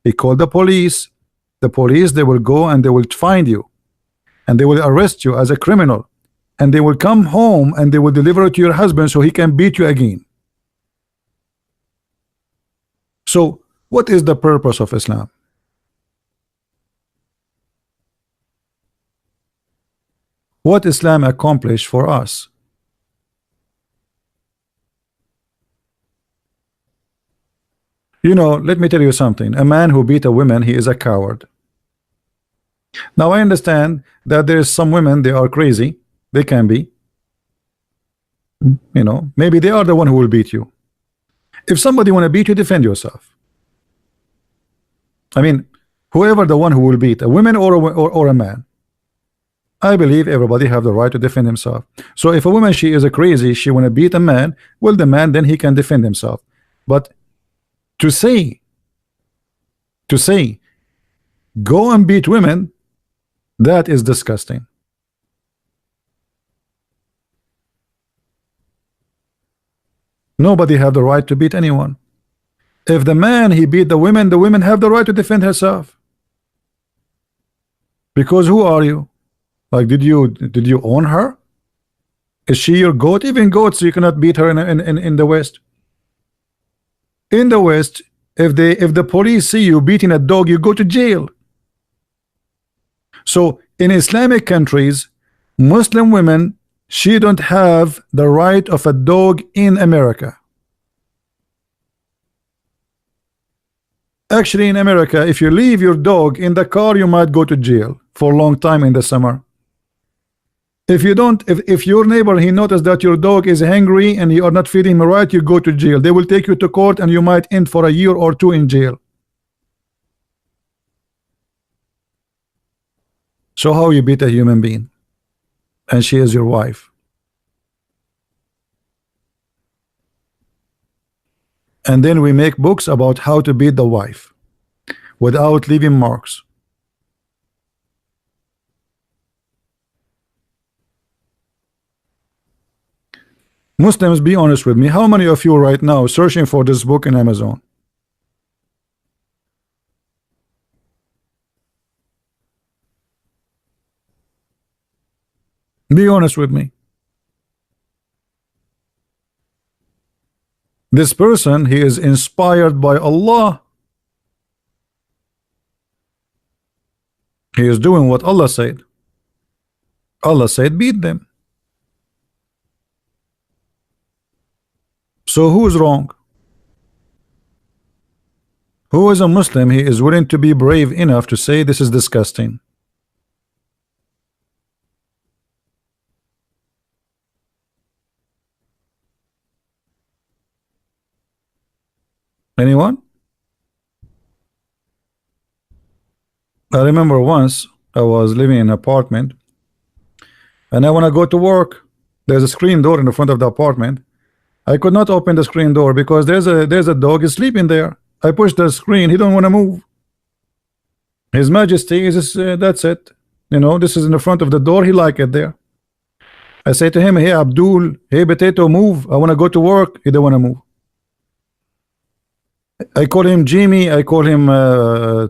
Speaker 1: He called the police. The police, they will go and they will find you. And they will arrest you as a criminal. And they will come home and they will deliver it to your husband so he can beat you again. So what is the purpose of Islam? What Islam accomplished for us? You know, let me tell you something. A man who beat a woman, he is a coward. Now I understand that there is some women, they are crazy. They can be. You know, maybe they are the one who will beat you. If somebody want to beat you, defend yourself. I mean, whoever the one who will beat, a woman or a man, I believe everybody have the right to defend himself. So if a woman, she is a crazy, she want to beat a man, well, the man, then he can defend himself. But to say go and beat women, that is disgusting. Nobody have the right to beat anyone. If the man, he beat the women have the right to defend herself. Because who are you? Like, did you own her? Is she your goat? Even goats, you cannot beat her in the West. In the West, if the police see you beating a dog, you go to jail. So in Islamic countries, Muslim women, she don't have the right of a dog in America. Actually, in America, if you leave your dog in the car, you might go to jail for a long time in the summer. If you don't, if your neighbor, he noticed that your dog is hungry and you are not feeding him right, you go to jail. They will take you to court and you might end for a year or two in jail. So how you beat a human being? And she is your wife. And then we make books about how to beat the wife without leaving marks. Muslims, be honest with me. How many of you right now searching for this book in Amazon? Be honest with me. This person, he is inspired by Allah. He is doing what Allah said. Allah said, beat them. So who's wrong? Who is a Muslim? He is willing to be brave enough to say this is disgusting. Anyone? I remember once I was living in an apartment and I want to go to work. There's a screen door in the front of the apartment. I could not open the screen door because there's a dog is sleeping there. I pushed the screen. He don't want to move. His Majesty is that's it. You know, this is in the front of the door. He like it there. I say to him, hey Abdul, hey Potato, move. I want to go to work. He don't want to move. I call him Jimmy. I call him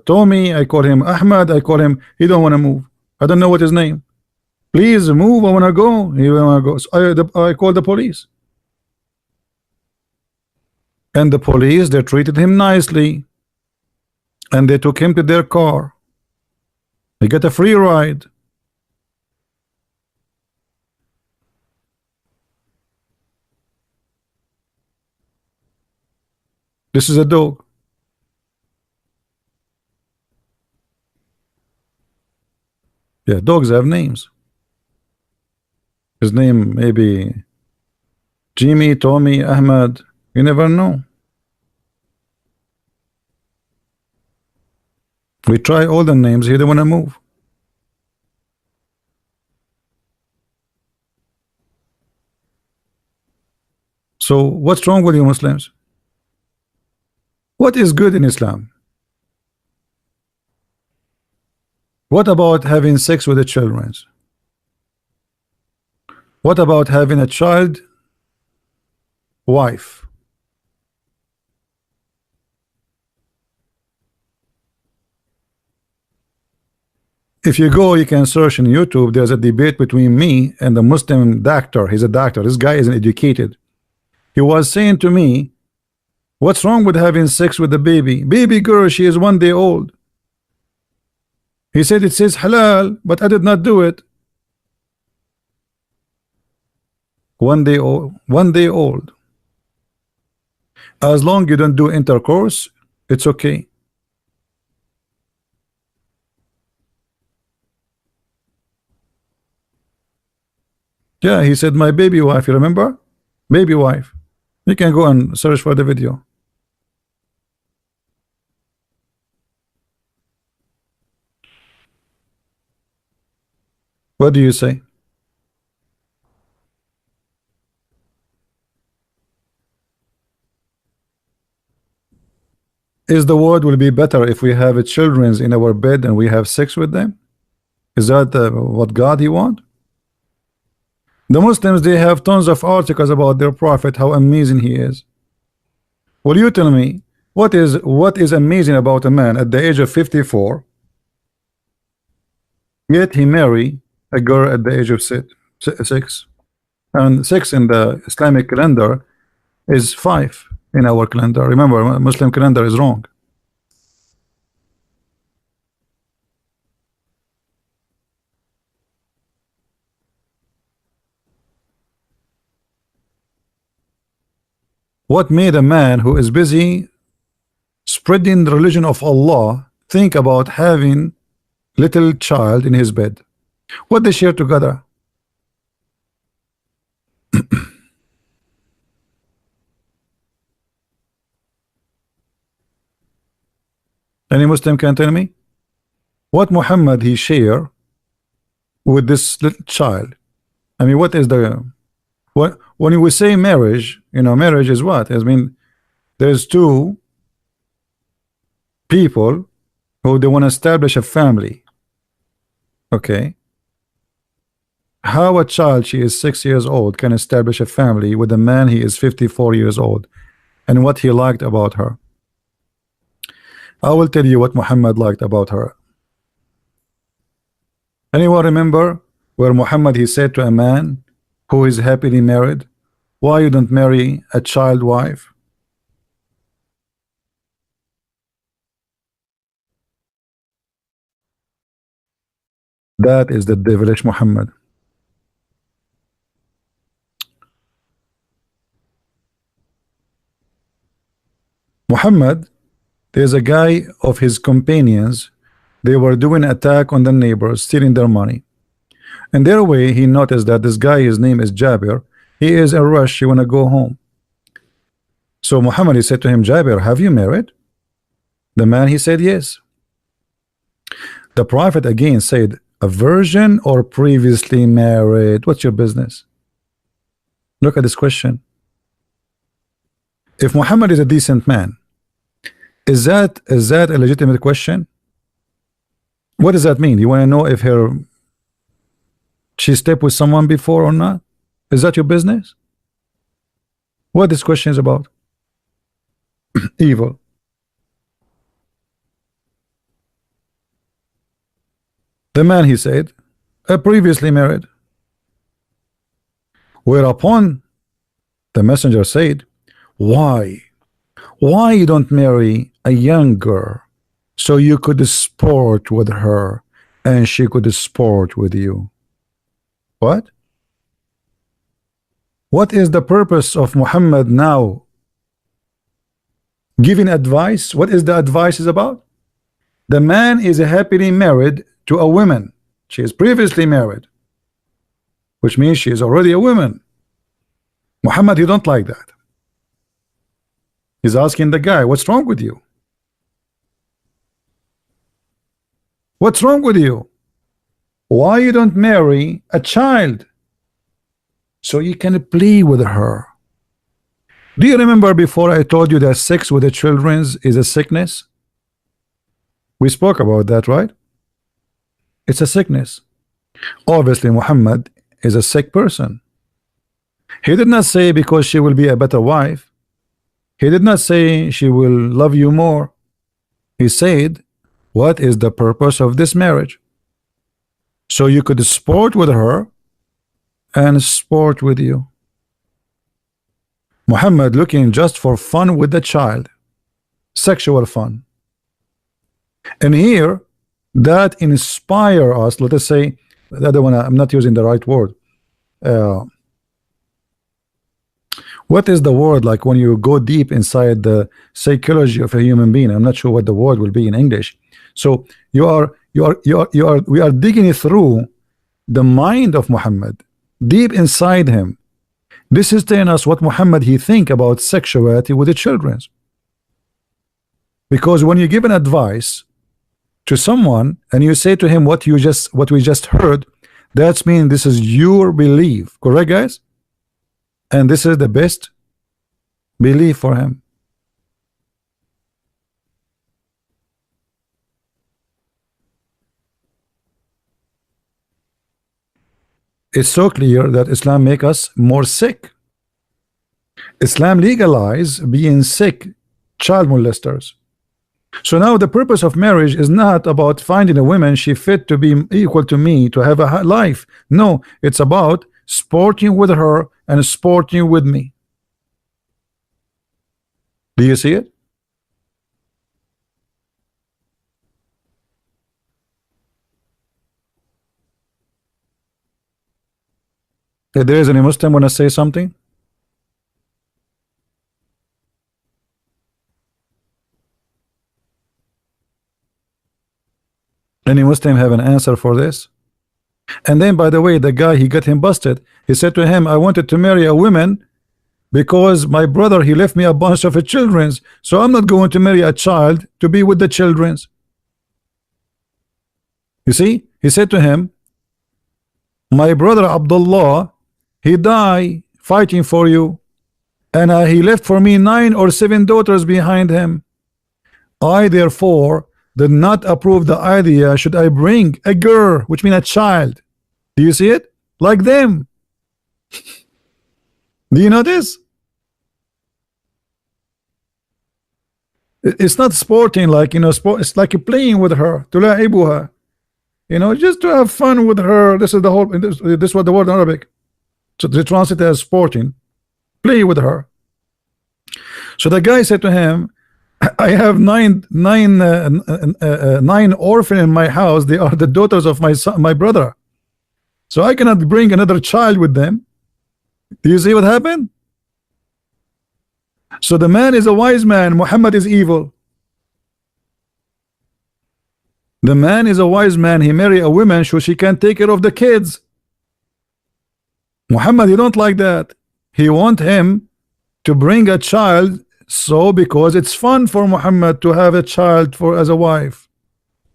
Speaker 1: Tommy. I call him Ahmad. I call him. He don't want to move. I don't know what his name. Please move. I want to go. He want to go. So I call the police. And the police, they treated him nicely. And they took him to their car. He got a free ride. This is a dog. Yeah, dogs have names. His name maybe Jimmy, Tommy, Ahmad. You never know. We try all the names. He don't want to move. So what's wrong with you Muslims? What is good in Islam? What about having sex with the children? What about having a child wife? If you go, you can search in YouTube. There's a debate between me and the Muslim doctor. He's a doctor. This guy isn't educated. He was saying to me, what's wrong with having sex with the baby? Baby girl, she is 1 day old. He said it says halal, but I did not do it. 1 day old. 1 day old. As long you don't do intercourse, it's okay. Yeah, he said my baby wife. You remember? Baby wife. You can go and search for the video. What do you say? Is the world will be better if we have children in our bed and we have sex with them? Is that what God he want? The Muslims, they have tons of articles about their prophet, how amazing he is. Will you tell me what is amazing about a man at the age of 54, yet he marry a girl at the age of six, and 6 in the Islamic calendar is 5 in our calendar. Remember, Muslim calendar is wrong. What made a man who is busy spreading the religion of Allah think about having little child in his bed? What they share together? Any Muslim can tell me what Muhammad he share with this little child? I mean, what is the what when we say marriage? You know, marriage is what? I mean, there's two people who they want to establish a family. Okay, how a child, she is 6 years old, can establish a family with a man he is 54 years old, and what he liked about her? I will tell you what Muhammad liked about her. Anyone remember where Muhammad he said to a man who is happily married, why you don't marry a child wife? That is the devilish Muhammad. Muhammad There's a guy of his companions. They were doing attack on the neighbors, stealing their money. And their way, he noticed that this guy, his name is Jabir. He is in a rush. He want to go home. So Muhammad, he said to him, Jabir, have you married? The man, he said, yes. The Prophet again said, a virgin or previously married? What's your business? Look at this question. If Muhammad is a decent man, is that a legitimate question? What does that mean? You want to know if she slept with someone before or not? Is that your business? What this question is about? Evil. The man, he said, previously married. Whereupon the messenger said, why you don't marry a young girl so you could sport with her and she could sport with you? What is the purpose of Muhammad now giving advice? What is the advice is about? The man is happily married to a woman. She is previously married, which means she is already a woman. Muhammad, he don't like that. He's asking the guy, what's wrong with you? What's wrong with you? Why you don't marry a child so you can play with her? Do you remember before I told you that sex with the children is a sickness? We spoke about that, right? It's a sickness. Obviously Muhammad is a sick person. He did not say because she will be a better wife. He did not say she will love you more. He said, what is the purpose of this marriage? So you could sport with her and sport with you. Muhammad looking just for fun with the child, sexual fun. And here that inspire us. Let us say the other one, I'm not using the right word. What is the word like when you go deep inside the psychology of a human being? I'm not sure what the word will be in English. So we are digging through the mind of Muhammad, deep inside him. This is telling us what Muhammad he think about sexuality with the children. Because when you give an advice to someone and you say to him what we just heard, that's mean this is your belief, correct, guys? And this is the best belief for him. It's so clear that Islam make us more sick. Islam legalize being sick child molesters. So now the purpose of marriage is not about finding a woman she fit to be equal to me to have a life. No, it's about sporting with her and sporting with me. Do you see it? If there is any Muslim want to say something? Any Muslim have an answer for this? And then, by the way, the guy, he got him busted. He said to him, I wanted to marry a woman because my brother, he left me a bunch of children, so I'm not going to marry a child to be with the children. You see, he said to him, my brother Abdullah, he died fighting for you, and he left for me 9 or 7 daughters behind him. I therefore did not approve the idea should I bring a girl, which means a child. Do you see it? Like them. Do you notice? It's not sporting like, sport. It's like you're playing with her. تلاعبها. Just to have fun with her. This is the whole. This is what the word in Arabic. So they translate it as sporting. Play with her. So the guy said to him, I have nine orphans in my house. They are the daughters of my brother. So I cannot bring another child with them. Do you see what happened? So the man is a wise man. Muhammad is evil. The man is a wise man. He marry a woman so she can take care of the kids. Muhammad, he don't like that. He want him to bring a child, so because it's fun for Muhammad to have a child for as a wife.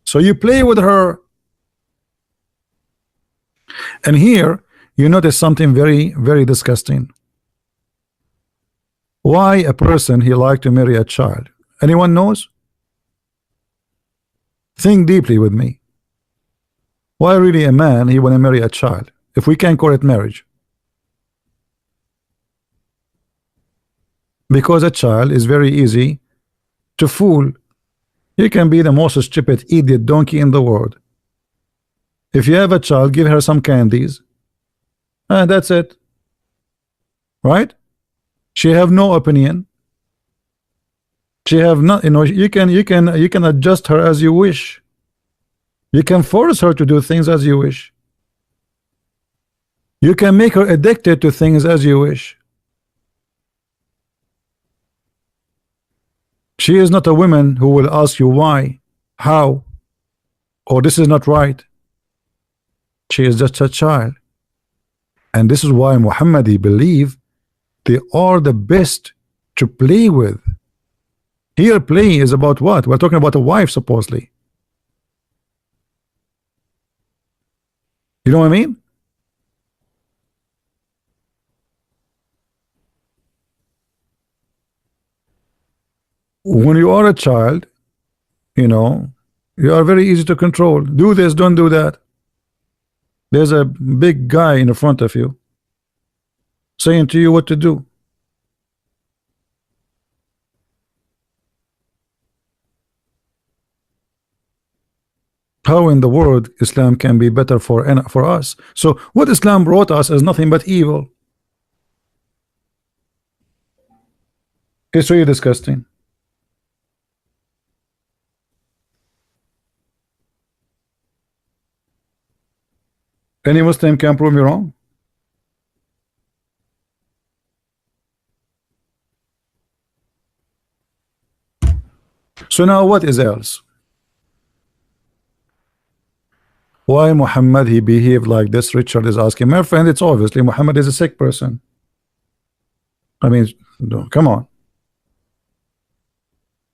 Speaker 1: So you play with her. And here you notice something very, very disgusting. Why a person he like to marry a child? Anyone knows? Think deeply with me. Why really a man he want to marry a child if we can call it marriage? Because a child is very easy to fool. You can be the most stupid idiot donkey in the world. If you have a child, give her some candies, and that's it. Right? She have no opinion. She have not, you know, you can adjust her as you wish. You can force her to do things as you wish. You can make her addicted to things as you wish. She is not a woman who will ask you why, how, or this is not right. She is just a child. And this is why Muhammadi believe they are the best to play with. Here play is about what? We're talking about a wife supposedly. You know what I mean? When you are a child, you know, you are very easy to control. Do this, don't do that. There's a big guy in front of you saying to you what to do. How in the world Islam can be better for us? So what Islam brought us is nothing but evil. It's really disgusting. Any Muslim can prove me wrong. So now what is else? Why Muhammad he behaved like this? Richard is asking. My friend, it's obviously Muhammad is a sick person. I mean, no, come on.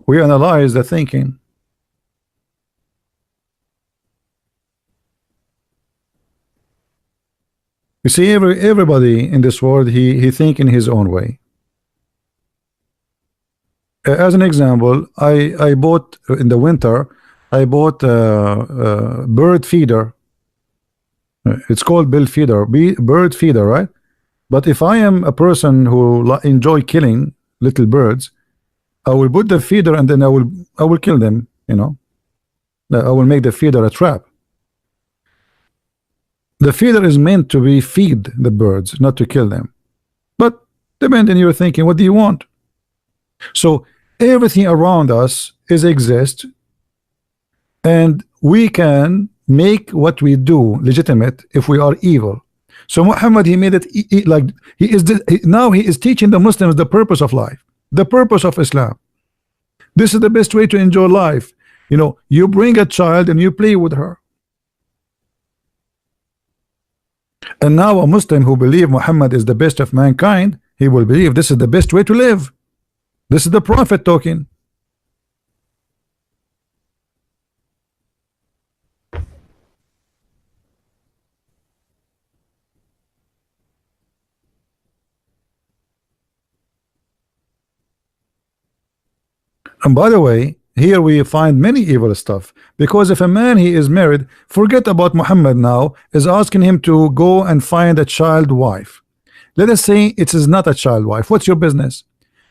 Speaker 1: We analyze the thinking. You see, everybody in this world he think in his own way. As an example, I bought in the winter. I bought a bird feeder. It's called bird feeder, right? But if I am a person who enjoy killing little birds, I will put the feeder and then I will kill them. You know, I will make the feeder a trap. The feeder is meant to be feed the birds, not to kill them. But depending, you're thinking, what do you want? So everything around us is exist, and we can make what we do legitimate if we are evil. So Muhammad he made it like now he is teaching the Muslims the purpose of life, the purpose of Islam. This is the best way to enjoy life. You know, you bring a child and you play with her. And now a Muslim who believe Muhammad is the best of mankind, he will believe this is the best way to live. This is the Prophet talking. And by the way, here we find many evil stuff, because if a man he is married, forget about Muhammad now, is asking him to go and find a child wife. Let us say it is not a child wife. What's your business?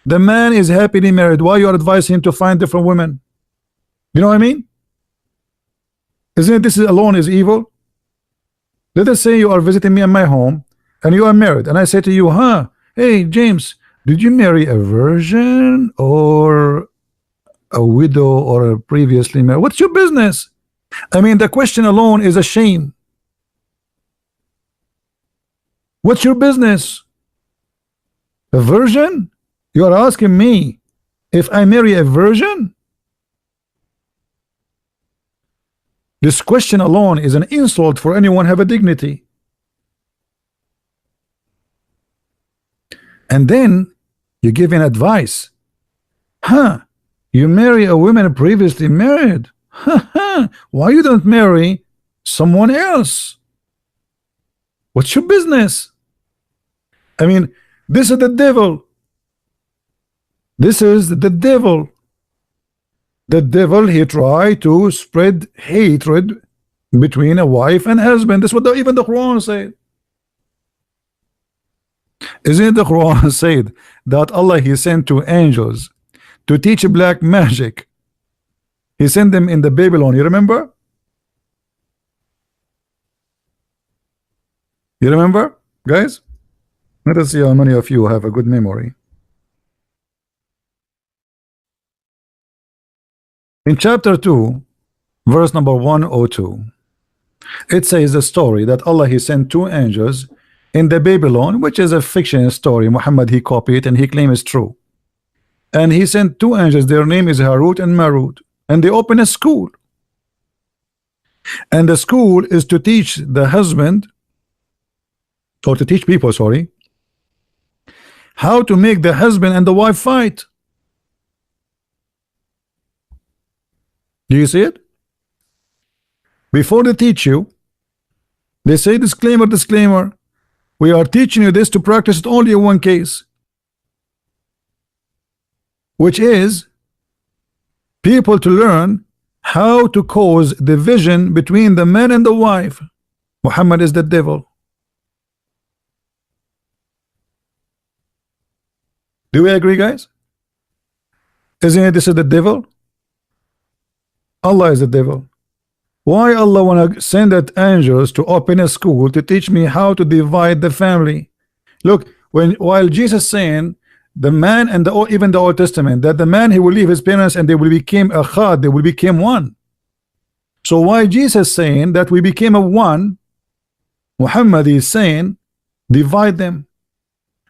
Speaker 1: The man is happily married. Why you are advising him to find different women? You know what I mean? Isn't it this alone is evil? Let us say you are visiting me in my home and you are married, and I say to you, hey James, did you marry a virgin or a widow or a previously married? What's your business? I mean, the question alone is a shame. What's your business? A virgin? You are asking me if I marry a virgin? This question alone is an insult for anyone have a dignity. And then you give an advice. Huh? You marry a woman previously married. Why you don't marry someone else? What's your business? I mean, this is the devil. This is the devil. The devil, he tried to spread hatred between a wife and husband. That's what even the Quran said. Isn't the Quran said that Allah, he sent two angels to teach black magic? He sent them in the Babylon. You remember? You remember, guys? Let us see how many of you have a good memory. In chapter 2, verse number 102, it says the story that Allah, he sent two angels in the Babylon, which is a fiction story. Muhammad, he copied it and he claims it's true. And he sent two angels. Their name is Harut and Marut, and they open a school. And the school is to teach the husband, or to teach people, sorry, how to make the husband and the wife fight. Do you see it? Before they teach you, they say, disclaimer, disclaimer, we are teaching you this to practice it only in one case, which is people to learn how to cause division between the man and the wife. Muhammad is the devil. Do we agree, guys? Isn't it this is the devil? Allah is the devil. Why Allah wanna send that angels to open a school to teach me how to divide the family? Look, while Jesus saying the man and even the Old Testament that the man, he will leave his parents and they will become a khad, they will become one. So why Jesus saying that we became a one, Muhammad is saying divide them?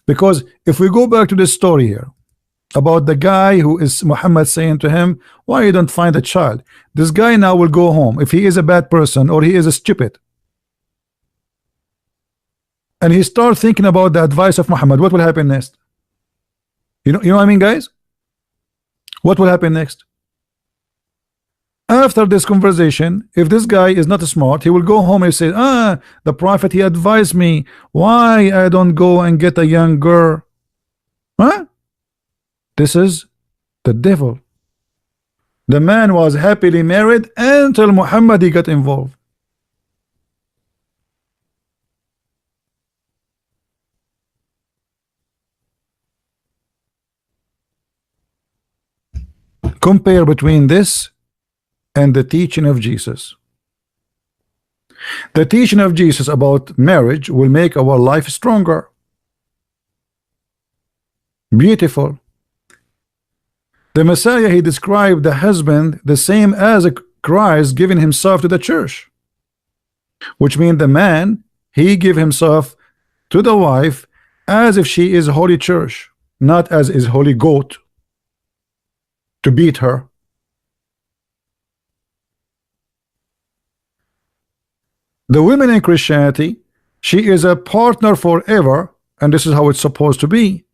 Speaker 1: Because if we go back to this story here about the guy who is Muhammad saying to him, why you don't find a child? This guy now will go home if he is a bad person or he is a stupid, and he start thinking about the advice of Muhammad. What will happen next? You know what I mean, guys? What will happen next? After this conversation, if this guy is not smart, he will go home and say, the Prophet, he advised me why I don't go and get a young girl. Huh? This is the devil. The man was happily married until Muhammad, he got involved. Compare between this and the teaching of Jesus. The teaching of Jesus about marriage will make our life stronger, beautiful. The Messiah, he described the husband the same as a Christ giving himself to the church, which means the man, he give himself to the wife as if she is holy church, not as is holy goat to beat her. The woman in Christianity, she is a partner forever, and this is how it's supposed to be.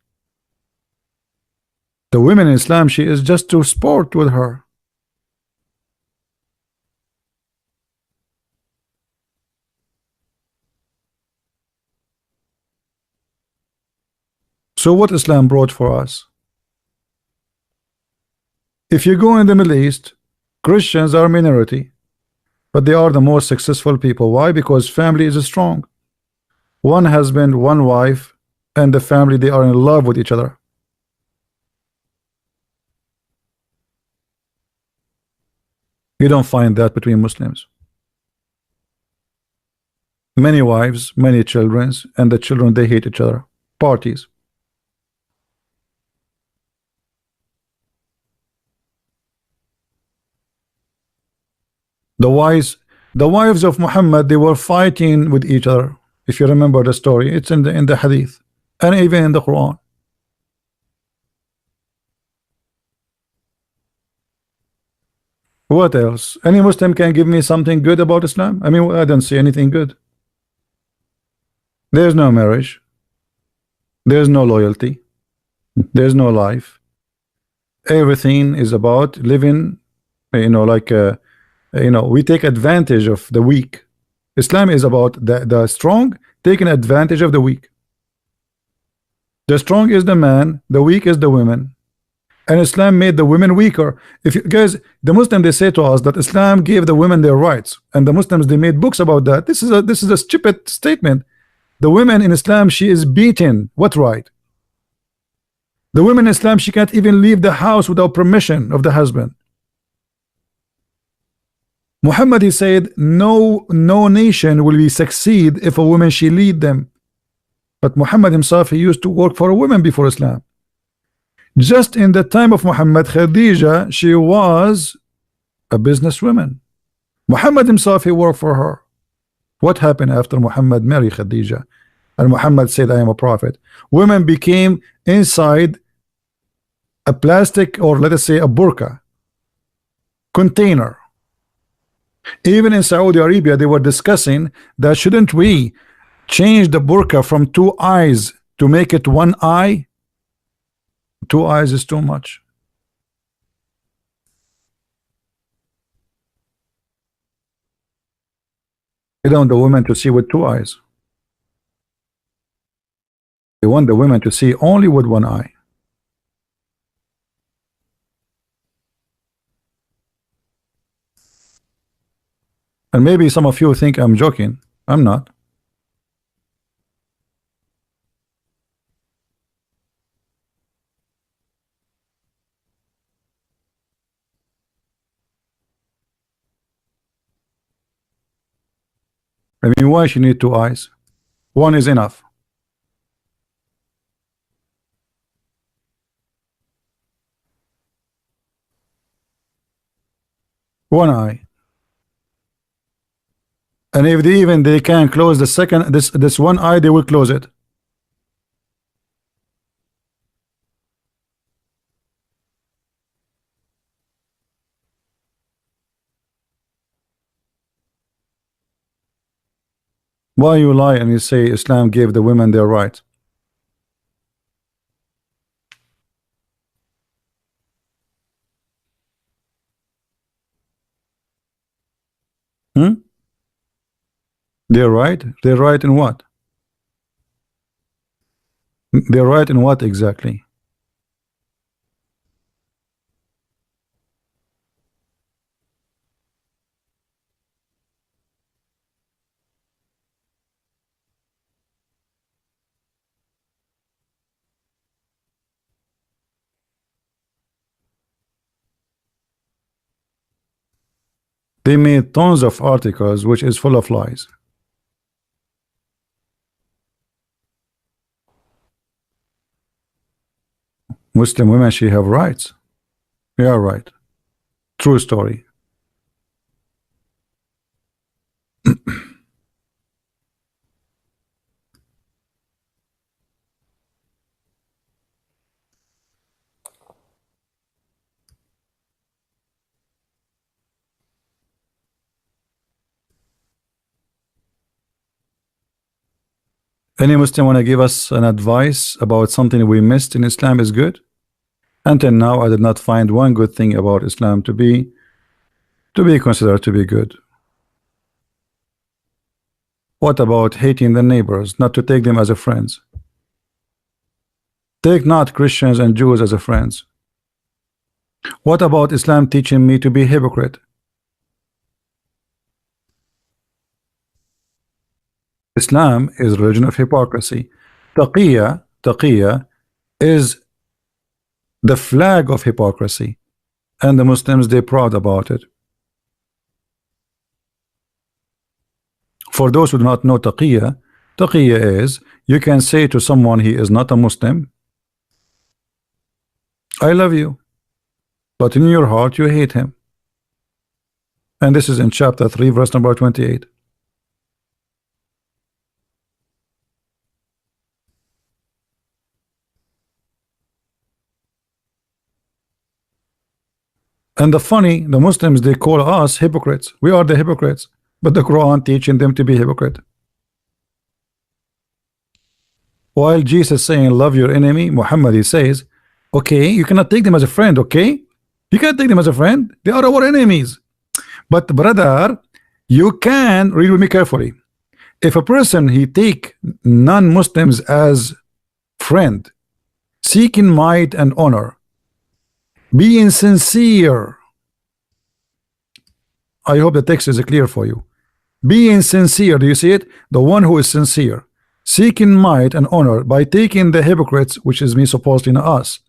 Speaker 1: The woman in Islam, she is just to sport with her. So what Islam brought for us? If you go in the Middle East, Christians are a minority, but they are the most successful people. Why? Because family is strong. One husband, one wife, and the family, they are in love with each other. You don't find that between Muslims. Many wives, many children, and the children, they hate each other. Parties. The wives of Muhammad, they were fighting with each other. If you remember the story, it's in the hadith and even in the Quran. What else? Any Muslim can give me something good about Islam? I mean, I don't see anything good. There's no marriage. There's no loyalty. There's no life. Everything is about living, like we take advantage of the weak. Islam is about the strong taking advantage of the weak. The strong is the man, the weak is the women. And Islam made the women weaker. If you guys, the Muslims, they say to us that Islam gave the women their rights, and the Muslims, they made books about that. This is a stupid statement. The women in Islam, she is beaten. What right? The woman in Islam, she can't even leave the house without permission of the husband. Muhammad, he said, no nation will be succeed if a woman she lead them. But Muhammad himself, he used to work for a woman before Islam. Just in the time of Muhammad, Khadija, she was a businesswoman. Muhammad himself, he worked for her. What happened after Muhammad married Khadija and Muhammad said, I am a prophet? Women became inside a plastic, or let us say a burqa container. Even in Saudi Arabia, they were discussing that shouldn't we change the burqa from 2 eyes to make it 1 eye? 2 eyes is too much. They don't want the women to see with 2 eyes. They want the women to see only with 1 eye. And maybe some of you think I'm joking. I'm not. I mean, why she need 2 eyes? 1 is enough. One eye. And if they can close the second, this 1 eye, they will close it. Why you lie and you say Islam gave the women their right? Hmm? They're right? They're right in what? They're right in what exactly? They made tons of articles which is full of lies. Muslim women, she have rights. You are right. True story. Any Muslim want to give us an advice about something we missed in Islam is good? Until now, I did not find one good thing about Islam to be considered to be good. What about hating the neighbors, not to take them as a friends? Take not Christians and Jews as a friends. What about Islam teaching me to be hypocrite? Islam is religion of hypocrisy. Taqiyya is the flag of hypocrisy, and the Muslims, they're proud about it. For those who do not know taqiyya is you can say to someone he is not a Muslim, I love you, but in your heart you hate him. And this is in chapter 3 verse number 28. And the funny, the Muslims, they call us hypocrites. We are the hypocrites, but the Quran teaching them to be hypocrite. While Jesus saying love your enemy, Muhammad he says, okay, you cannot take them as a friend, okay? You cannot take them as a friend. They are our enemies. But brother, you can read with me carefully. If a person he take non-Muslims as friend, seeking might and honor, being sincere. I hope the text is clear for you. Being sincere, do you see it? The one who is sincere, seeking might and honor by taking the hypocrites, which is me supposedly us,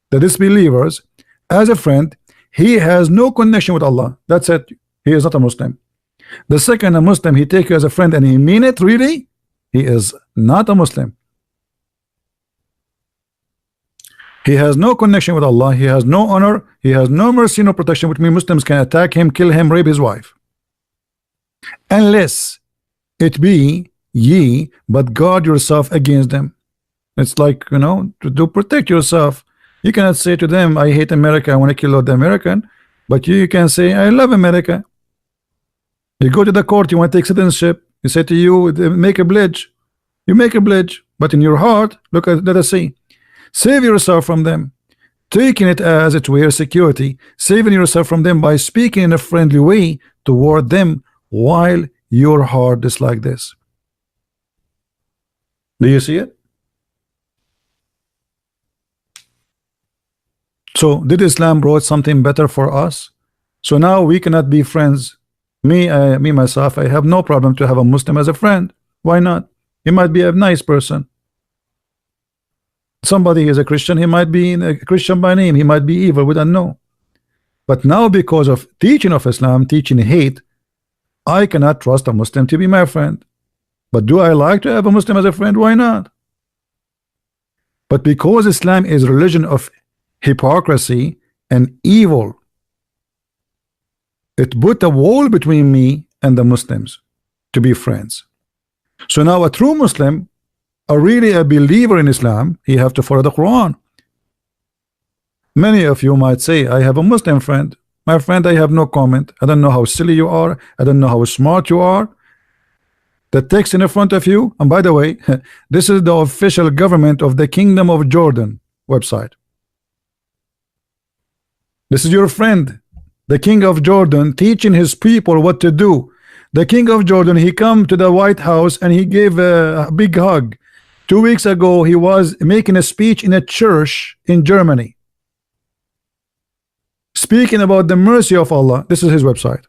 Speaker 1: the disbelievers, as a friend, he has no connection with Allah. That's it. He is not a Muslim. The second a Muslim, he take you as a friend and he mean it really, he is not a Muslim. He has no connection with Allah. He has no honor. He has no mercy, no protection, which means Muslims can attack him, kill him, rape his wife. Unless it be ye, but guard yourself against them. It's like, you know, to protect yourself. You cannot say to them, I hate America, I want to kill all the American. But you can say, I love America. You go to the court, you want to take citizenship. You say to you, make a pledge. You make a pledge. But in your heart, look at, let us see. Save yourself from them, taking it as it were security, saving yourself from them by speaking in a friendly way toward them while your heart is like this. Do you see it? So did Islam brought something better for us? So now we cannot be friends. Me myself, I have no problem to have a Muslim as a friend. Why not? He might be a nice person. Somebody is a Christian, he might be a Christian by name, he might be evil, we don't know. But now because of teaching of Islam, teaching hate, I cannot trust a Muslim to be my friend. But do I like to have a Muslim as a friend? Why not? But because Islam is a religion of hypocrisy and evil, it put a wall between me and the Muslims to be friends. So now a true Muslim, really a believer in Islam, he have to follow the Quran. Many of you might say, I have a Muslim friend. My friend, I have no comment. I don't know how silly you are. I don't know how smart you are. The text in front of you, and by the way, this is the official government of the Kingdom of Jordan website. This is your friend, the King of Jordan, teaching his people what to do. The King of Jordan, he come to the White House and he gave a big hug. 2 weeks ago, he was making a speech in a church in Germany, speaking about the mercy of Allah. This is his website.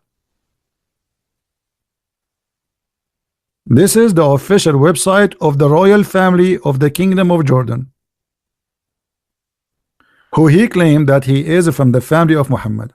Speaker 1: This is the official website of the royal family of the Kingdom of Jordan, who he claimed that he is from the family of Muhammad.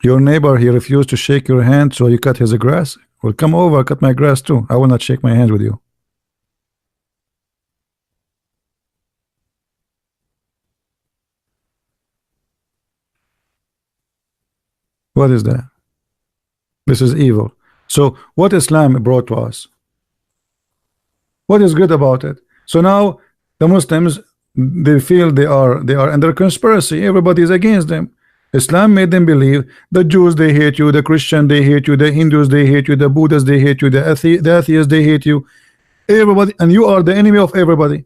Speaker 1: Your neighbor, he refused to shake your hand, so you cut his grass. Well, come over, cut my grass too. I will not shake my hand with you. What is that? This is evil. So what Islam brought to us? What is good about it? So now the Muslims, they feel they are under conspiracy. Everybody is against them. Islam made them believe the Jews they hate you, the Christian they hate you, the Hindus they hate you, the Buddhists they hate you, the atheists they hate you, everybody, and you are the enemy of everybody.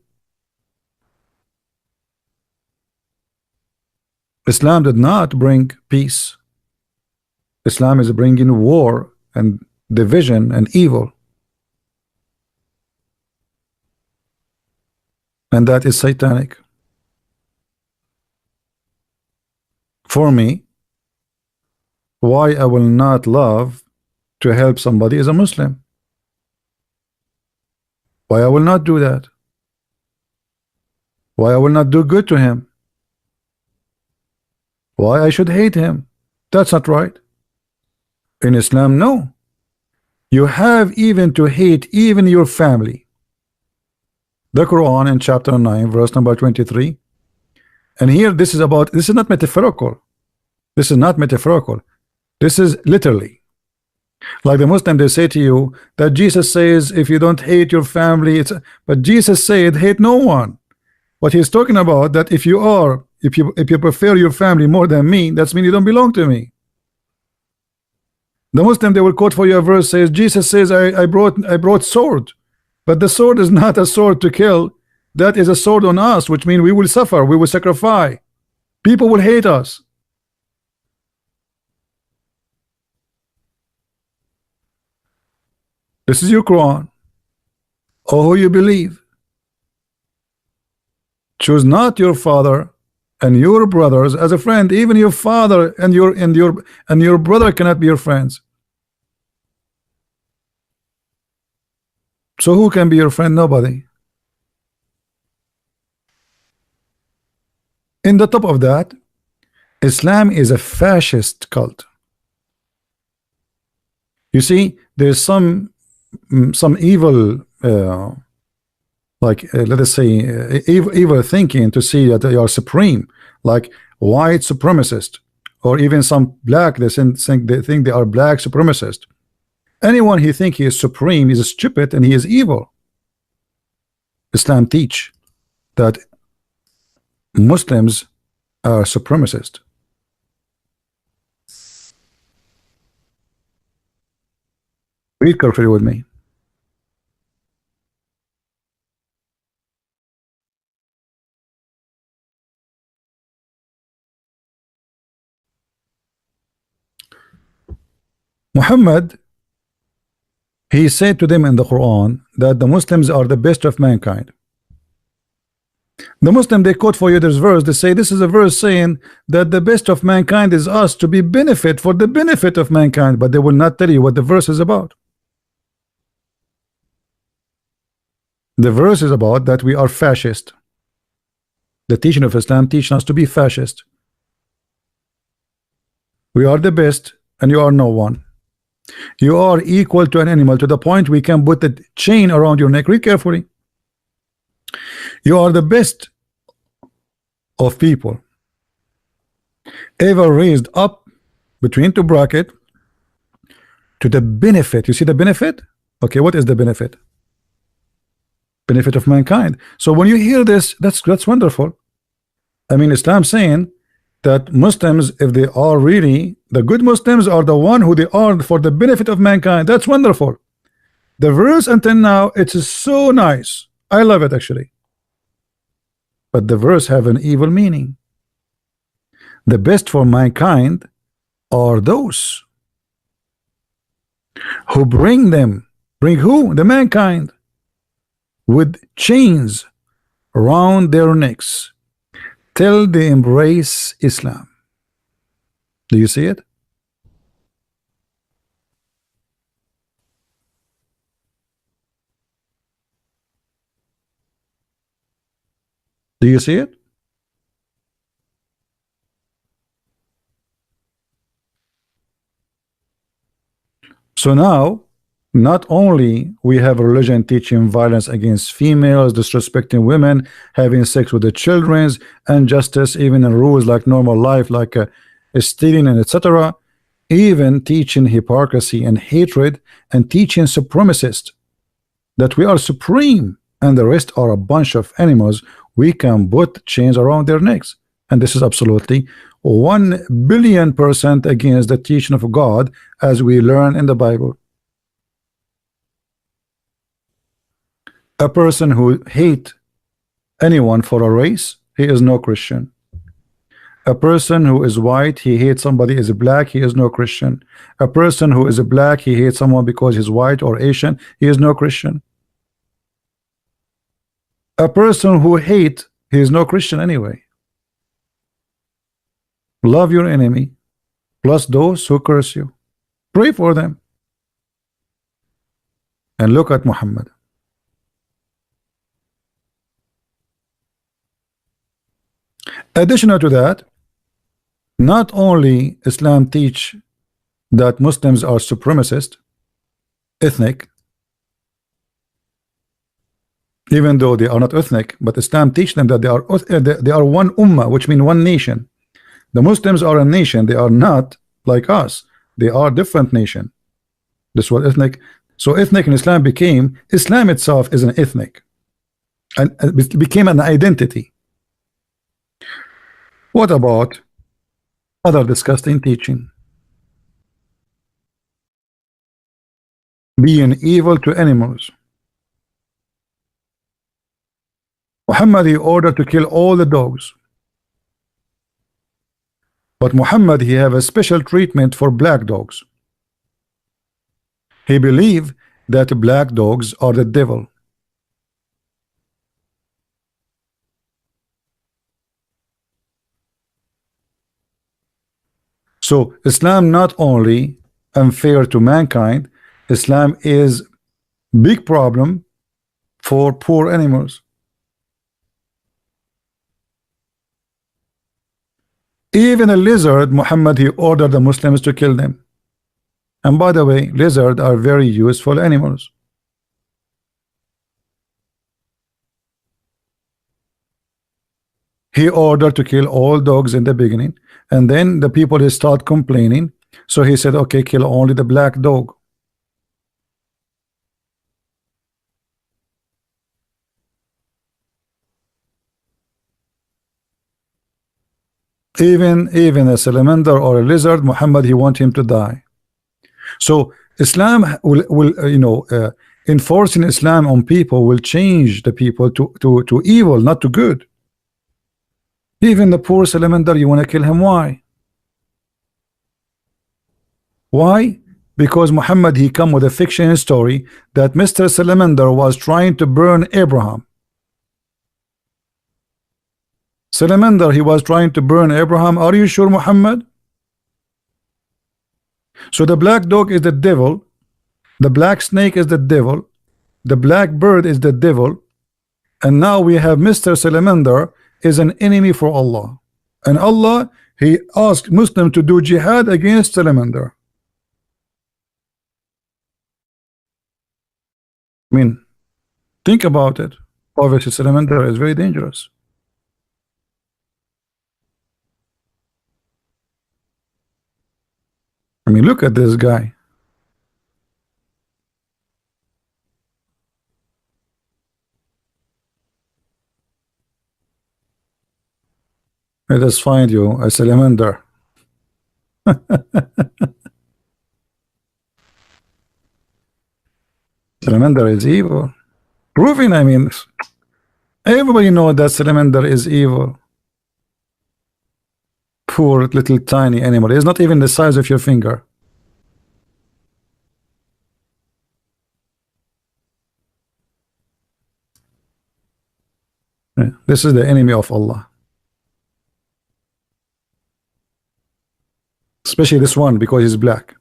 Speaker 1: Islam did not bring peace. Islam is bringing war and division and evil, and that is satanic. For me, why I will not love to help somebody as a Muslim? Why I will not do that? Why I will not do good to him? Why I should hate him? That's not right. In Islam, no. You have even to hate even your family. The Quran in chapter 9 verse number 23. And here this is about, this is not metaphorical. This is not metaphorical. This is literally. Like the Muslim, they say to you that Jesus says if you don't hate your family, it's, but Jesus said hate no one. What he's talking about, that if you prefer your family more than me, that's mean you don't belong to me. The Muslim, they will quote for you a verse, says Jesus says I brought sword, but the sword is not a sword to kill. That is a sword on us, which means we will suffer, we will sacrifice, people will hate us. This is your Quran, or who you believe. Choose not your father and your brothers as a friend. Even your father and your brother cannot be your friends. So who can be your friend? Nobody. In the top of that, Islam is a fascist cult. You see, there's some evil let us say evil thinking to see that they are supreme, like white supremacist, or even some black, they think they are black supremacist. Anyone he think he is supreme is stupid and he is evil. Islam teach that Muslims are supremacist. Read carefully with me. Muhammad, he said to them in the Quran that the Muslims are the best of mankind. The Muslim, they quote for you this verse, they say this is a verse saying that the best of mankind is us, to be benefit for the benefit of mankind, but they will not tell you what the verse is about. The verse is about that we are fascist. The teaching of Islam teaches us to be fascist. We are the best and you are no one. You are equal to an animal, to the point we can put a chain around your neck. Read carefully. You are the best of people ever raised up between two brackets to the benefit. You see the benefit? Okay, what is the benefit? Benefit of mankind. So when you hear this, that's wonderful. I mean, Islam saying that Muslims, if they are really the good Muslims, are the one who they are for the benefit of mankind. That's wonderful. The verse until now, it is so nice. I love it actually. But the verse have an evil meaning. The best for mankind are those who bring who? The mankind, with chains around their necks till they embrace Islam. Do you see it? Do you see it? So now, not only we have a religion teaching violence against females, disrespecting women, having sex with the children, injustice, even in rules like normal life, like stealing and etc., even teaching hypocrisy and hatred, and teaching supremacist that we are supreme and the rest are a bunch of animals. We can put chains around their necks, and this is absolutely 1,000,000,000% against the teaching of God, as we learn in the Bible. A person who hate anyone for a race, he is no Christian. A person who is white, he hates somebody is black, he is no Christian. A person who is black, he hates someone because he's white or Asian, he is no Christian. A person who hate, he is no Christian anyway. Love your enemy, plus those who curse you. Pray for them. And look at Muhammad. Additional to that, not only Islam teach that Muslims are supremacist, ethnic, even though they are not ethnic, but Islam teach them that they are one ummah, which means one nation. The Muslims are a nation. They are not like us. They are different nation. This was ethnic. So ethnic in Islam became, Islam itself is an ethnic, and it became an identity. What about other disgusting teaching? Being evil to animals. Muhammad, he ordered to kill all the dogs. But Muhammad, he have a special treatment for black dogs. He believed that black dogs are the devil. So Islam not only unfair to mankind, Islam is big problem for poor animals. Even a lizard, Muhammad, he ordered the Muslims to kill them. And by the way, lizards are very useful animals. He ordered to kill all dogs in the beginning, and then the people they start complaining, so he said, okay, kill only the black dog. Even a salamander or a lizard, Muhammad, he want him to die. So Islam will enforcing Islam on people will change the people to evil, not to good. Even the poor salamander, you want to kill him. Why? Why? Because Muhammad, he come with a fiction story that Mr. Salamander was trying to burn Abraham. Salamander, he was trying to burn Abraham. Are you sure, Muhammad? So the black dog is the devil, the black snake is the devil, the black bird is the devil, and now we have Mr. Salamander is an enemy for Allah. And Allah, he asked Muslim to do jihad against salamander. I mean, think about it. Obviously, salamander is very dangerous. I mean, look at this guy. Let us find you a salamander. Salamander is evil. Proving, I mean, everybody knows that salamander is evil. Poor little tiny animal. It's not even the size of your finger. This is the enemy of Allah. Especially this one, because he's black.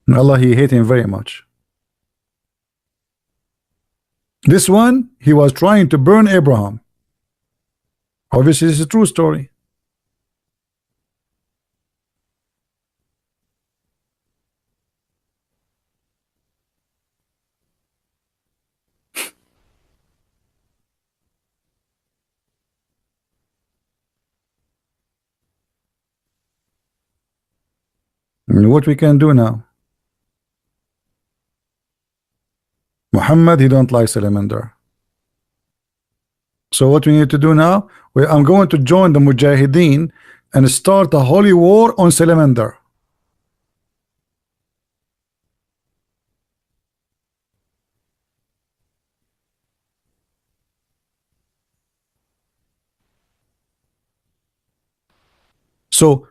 Speaker 1: And Allah, he hate him very much. This one, he was trying to burn Abraham. Obviously, this is a true story. And what we can do now? Muhammad, he don't like salamander. So what we need to do now? I'm going to join the Mujahideen and start a holy war on salamander. So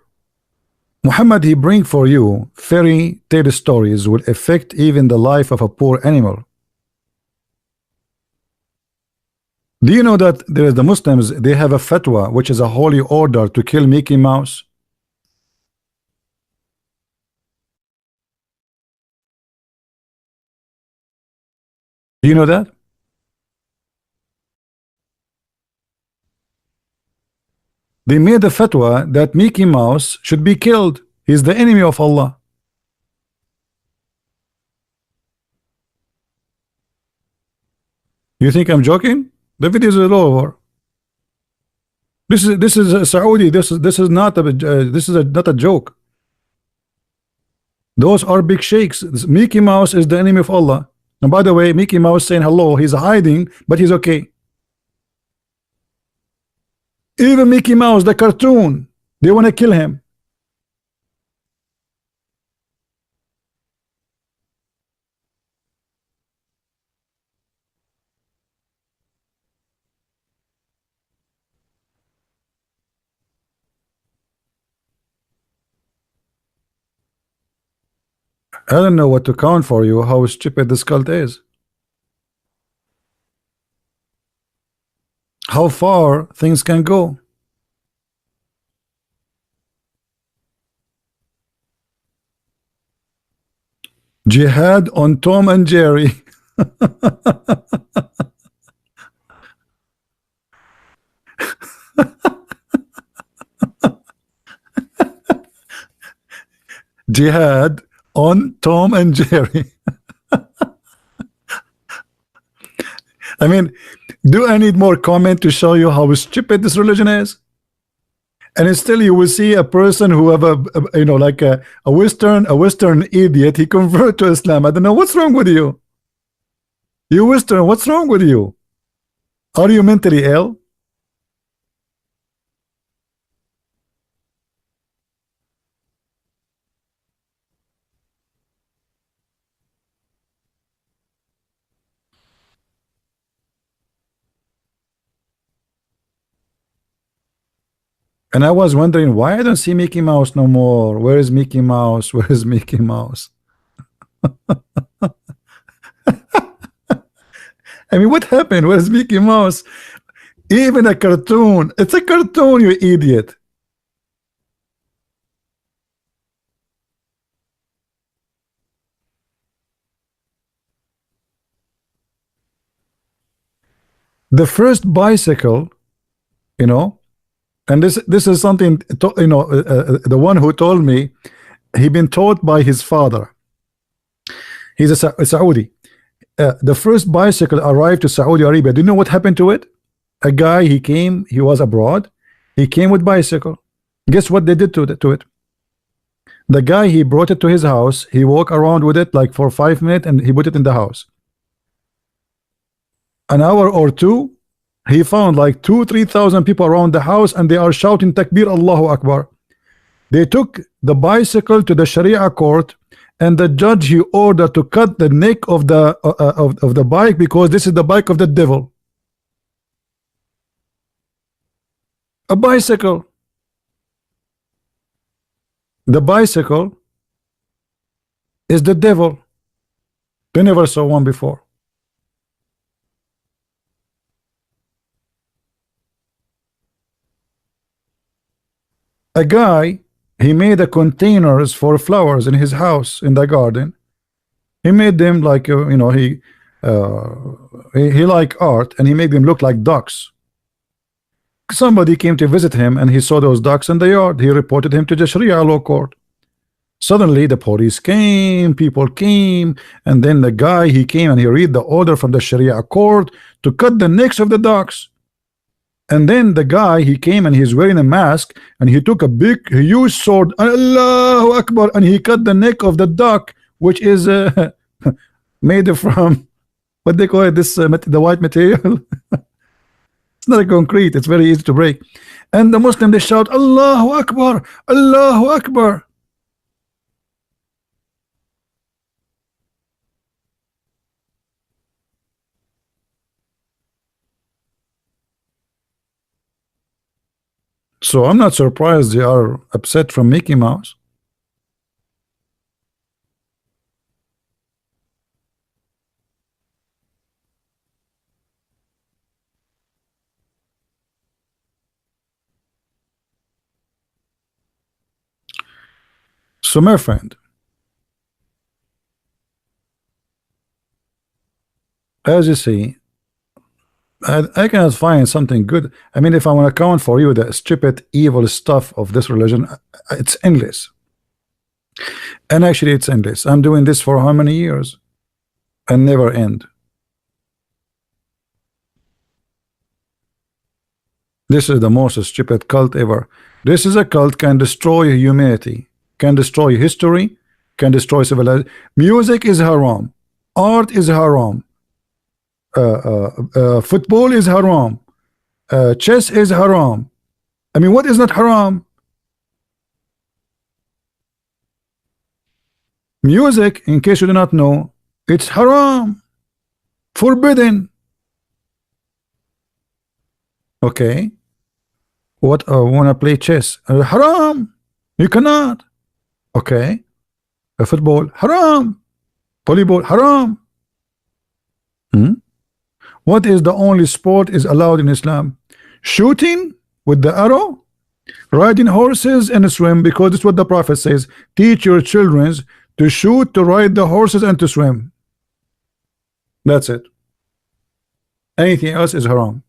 Speaker 1: Muhammad, he bring for you fairy tale stories will affect even the life of a poor animal. Do you know that there is the Muslims, they have a fatwa, which is a holy order to kill Mickey Mouse? Do you know that? They made a fatwa that Mickey Mouse should be killed. He's the enemy of Allah. You think I'm joking? The video is all over. This is a Saudi. This is not a not a joke. Those are big sheikhs. Mickey Mouse is the enemy of Allah. And by the way, Mickey Mouse saying hello, he's hiding, but he's okay. Even Mickey Mouse, the cartoon, they want to kill him. I don't know what to count for you, how stupid this cult is. How far things can go. Jihad on Tom and Jerry. Jihad on Tom and Jerry. I mean, do I need more comment to show you how stupid this religion is? And still you will see a person who have you know, like a Western idiot, he convert to Islam. I don't know what's wrong with you. You Western, what's wrong with you? Are you mentally ill? And I was wondering why I don't see Mickey Mouse no more. Where is Mickey Mouse? Where is Mickey Mouse? I mean, what happened? Where's Mickey Mouse? Even a cartoon. It's a cartoon, you idiot. The first bicycle, you know, and this is something, you know, the one who told me, he been taught by his father. He's a Saudi. The first bicycle arrived to Saudi Arabia. Do you know what happened to it? A guy, he came, he was abroad, he came with bicycle. Guess what they did to it? The guy, he brought it to his house, he walked around with it like for 5 minutes and he put it in the house. An hour or two, he found like 2,000-3,000 people around the house and they are shouting Takbir, Allahu Akbar. They took the bicycle to the Sharia court, and the judge, he ordered to cut the neck of the bike because this is the bike of the devil. A bicycle. The bicycle is the devil. We never saw one before. A guy, he made a containers for flowers in his house in the garden. He made them like you know, he like art, and he made them look like ducks. Somebody came to visit him and he saw those ducks in the yard. He reported him to the Sharia law court. Suddenly the police came, people came, and then the guy, he came and he read the order from the Sharia court to cut the necks of the ducks. And then the guy, he came and he's wearing a mask and he took a big huge sword, Allahu Akbar, and he cut the neck of the duck, which is made from what they call it, this the white material. It's not a concrete, it's very easy to break. And the Muslim, they shout Allahu Akbar, Allahu Akbar. So I'm not surprised they are upset from Mickey Mouse. So my friend, as you see, I cannot find something good. I mean, if I want to count for you the stupid, evil stuff of this religion, it's endless. And actually, it's endless. I'm doing this for how many years? And never end. This is the most stupid cult ever. This is a cult can destroy humanity, can destroy history, can destroy civilization. Music is haram. Art is haram. Football is haram. Chess is haram. I mean, what is not haram? Music, in case you do not know, it's haram. Forbidden. Okay. What wanna play chess? Haram. You cannot. Okay. Football, haram. Volleyball, haram. What is the only sport is allowed in Islam? Shooting with the arrow, riding horses, and swim, because it's what the Prophet says. Teach your children to shoot, to ride the horses, and to swim. That's it. Anything else is haram.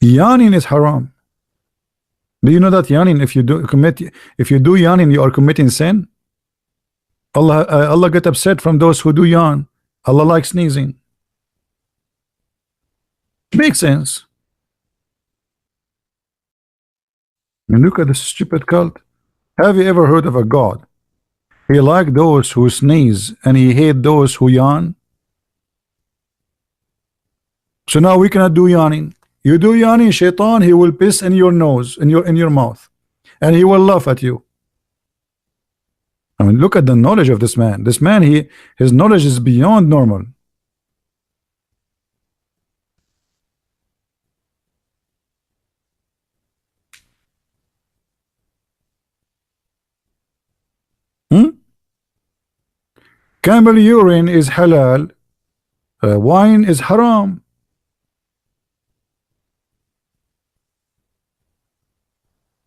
Speaker 1: Yawning is haram. Do you know that yawning, if you do yawning, you are committing sin? Allah get upset from those who do yawn. Allah likes sneezing. Makes sense. And look at this stupid cult. Have you ever heard of a God? He like those who sneeze and he hate those who yawn. So now we cannot do yawning. You do yawning, shaitan, he will piss in your nose, in your mouth, and he will laugh at you. I mean, look at the knowledge of this man. This man, his knowledge is beyond normal. Camel urine is halal. Wine is haram.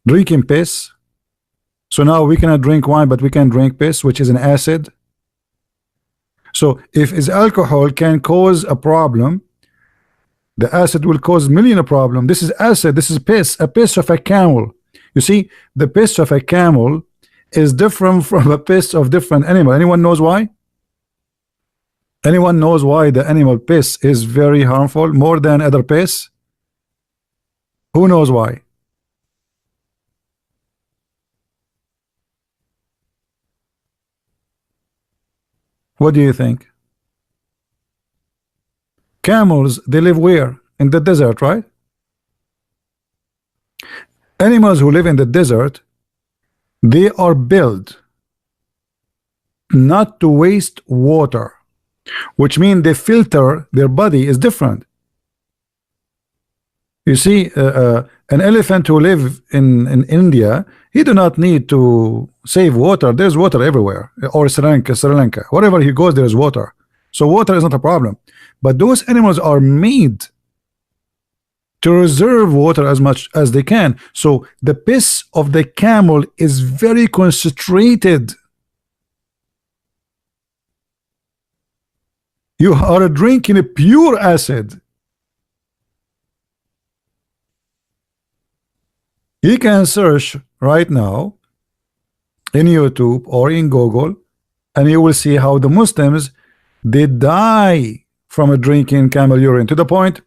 Speaker 1: Drinking piss. So now we cannot drink wine, but we can drink piss, which is an acid. So if is alcohol can cause a problem, the acid will cause million of problem. This is acid. This is piss. A piss of a camel. You see, the piss of a camel is different from a piss of different animal. Anyone knows why? Anyone knows why the animal piss is very harmful more than other piss? Who knows why? What do you think? Camels, they live where? In the desert, right? Animals who live in the desert, they are built not to waste water, which means they filter, their body is different. You see, an elephant who live in India, he do not need to save water. There's water everywhere. Or Sri Lanka, wherever he goes, there's water. So water is not a problem. But those animals are made to reserve water as much as they can. So the piss of the camel is very concentrated. You are drinking a pure acid. You can search right now in YouTube or in Google, and you will see how the Muslims, they die from drinking camel urine, to the point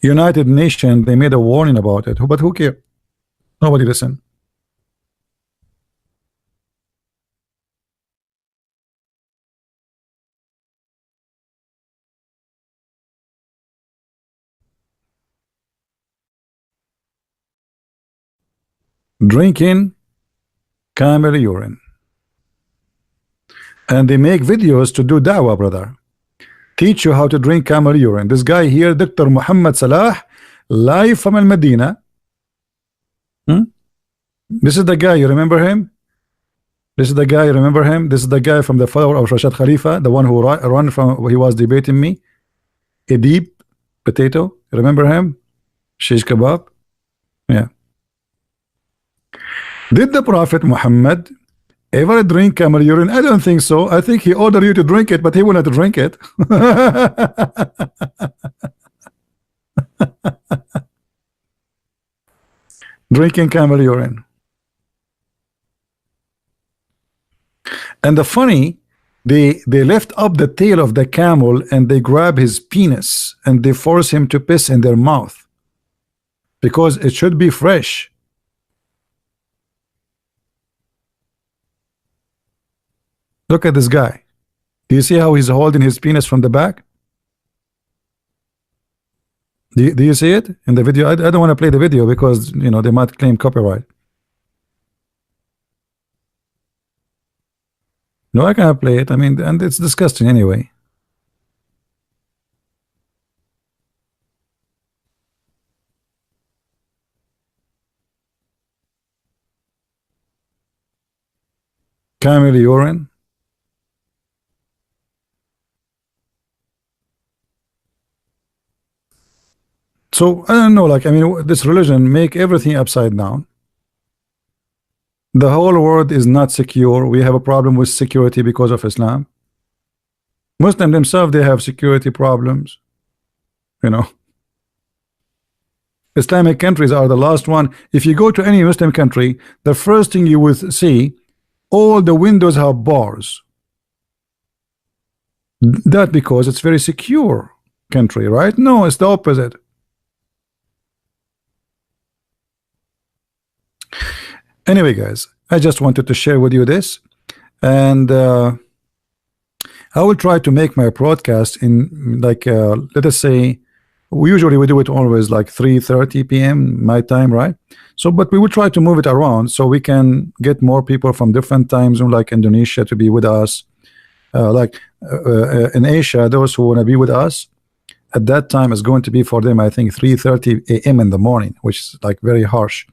Speaker 1: United Nations, they made a warning about it, but who cares? Nobody listen. Drinking camel urine, and they make videos to do dawah, brother. Teach you how to drink camel urine. This guy here, Dr. Muhammad Salah, live from Al Medina. This is the guy, you remember him? This is the guy, you remember him? This is the guy from the follower of Rashad Khalifa, the one who run from, he was debating me. Edib Potato, you remember him? Shish Kebab. Yeah. Did the Prophet Muhammad ever drink camel urine? I don't think so. I think he ordered you to drink it, but he will not drink it. drinking camel urine. And the funny, they lift up the tail of the camel and they grab his penis and they force him to piss in their mouth because it should be fresh. Look at this guy. Do you see how he's holding his penis from the back? Do you see it in the video? I don't want to play the video because, you know, they might claim copyright. No, I cannot play it. I mean, and it's disgusting anyway. Camel urine. So I don't know, like, I mean, this religion make everything upside down. The whole world is not secure. We have a problem with security because of Islam. Muslims themselves, they have security problems. You know, Islamic countries are the last one. If you go to any Muslim country, the first thing you will see, all the windows have bars. That because it's very secure country, right? No, it's the opposite. Anyway, guys, I just wanted to share with you this, and I will try to make my broadcast in like let us say we usually do it always like 3:30 p.m. my time, right? So, but we will try to move it around so we can get more people from different time zone, like Indonesia, to be with us. In Asia, those who want to be with us at that time is going to be for them, I think, 3:30 a.m. in the morning, which is like very harsh.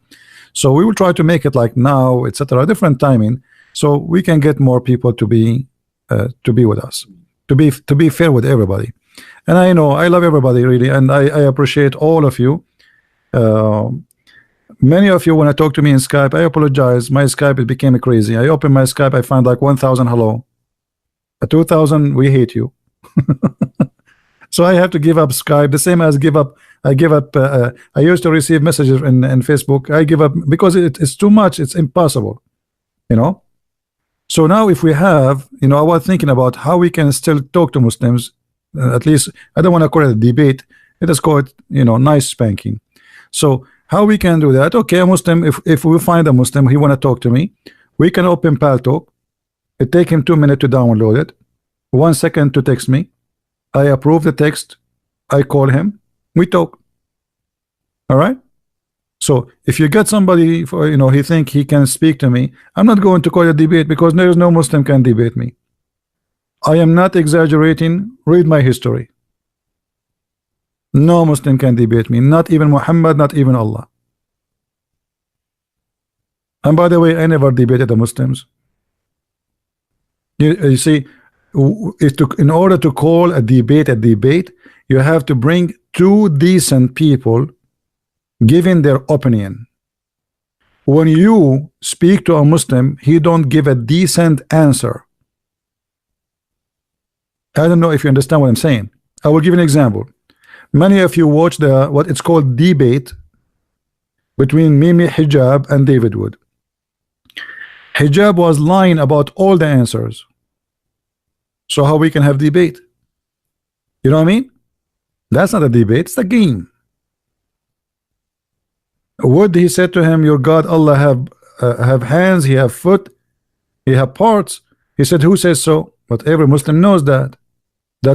Speaker 1: So we will try to make it like now, etc., different timing, so we can get more people to be with us, to be fair with everybody. And I know I love everybody really, and I appreciate all of you. Many of you, when I talk to me in Skype, I apologize. My Skype, it became crazy. I open my Skype, I find like 1,000 hello, 2,000 we hate you. So I have to give up Skype, the same as I give up I used to receive messages in Facebook. I give up because it's too much, it's impossible, you know. So now if we have, you know, I was thinking about how we can still talk to Muslims, at least I don't want to call it a debate, let us call it, you know, nice spanking. So how we can do that? Okay, a Muslim, if we find a Muslim, he want to talk to me, we can open Paltalk. It take him 2 minutes to download it, 1 second to text me, I approve the text, I call him, we talk. All right. So if you get somebody for, you know, he think he can speak to me, I'm not going to call a debate because there is no Muslim can debate me. I am not exaggerating. Read my history. No Muslim can debate me, not even Muhammad, not even Allah. And by the way, I never debated the Muslims. You see, in order to call a debate, you have to bring two decent people giving their opinion. When you speak to a Muslim, he don't give a decent answer. I don't know if you understand what I'm saying. I will give an example. Many of you watch what it's called debate between Mimi Hijab and David Wood. Hijab was lying about all the answers. So how we can have debate? You know what I mean? That's not a debate, it's a game. Would he said to him, your God Allah have hands, he have foot, he have parts. He said, who says so? But every Muslim knows that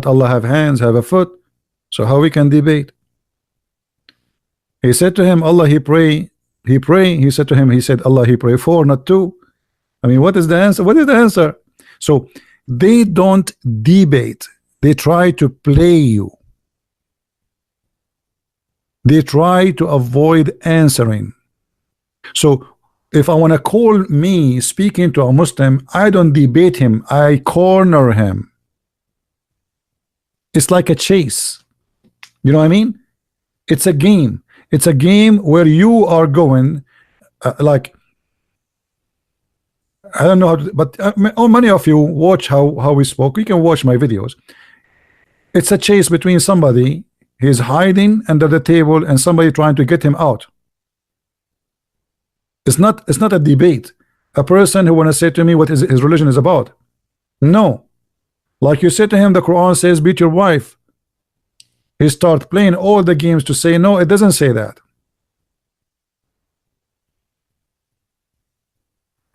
Speaker 1: Allah have hands, have a foot. So how we can debate? He said to him, Allah he pray. He said to him, he said, Allah he pray for, not two. I mean, what is the answer? What is the answer? So they don't debate, they try to play you. They try to avoid answering. So if I want to call me speaking to a Muslim, I don't debate him, I corner him. It's like a chase. You know what I mean? It's a game. It's a game where you are going like, I don't know how to, but many of you watch how we spoke. You can watch my videos. It's a chase between somebody, he's hiding under the table, and somebody trying to get him out. It's not a debate. A person who want to say to me what his religion is about. No. Like you said to him, the Quran says beat your wife. He start playing all the games to say no, it doesn't say that.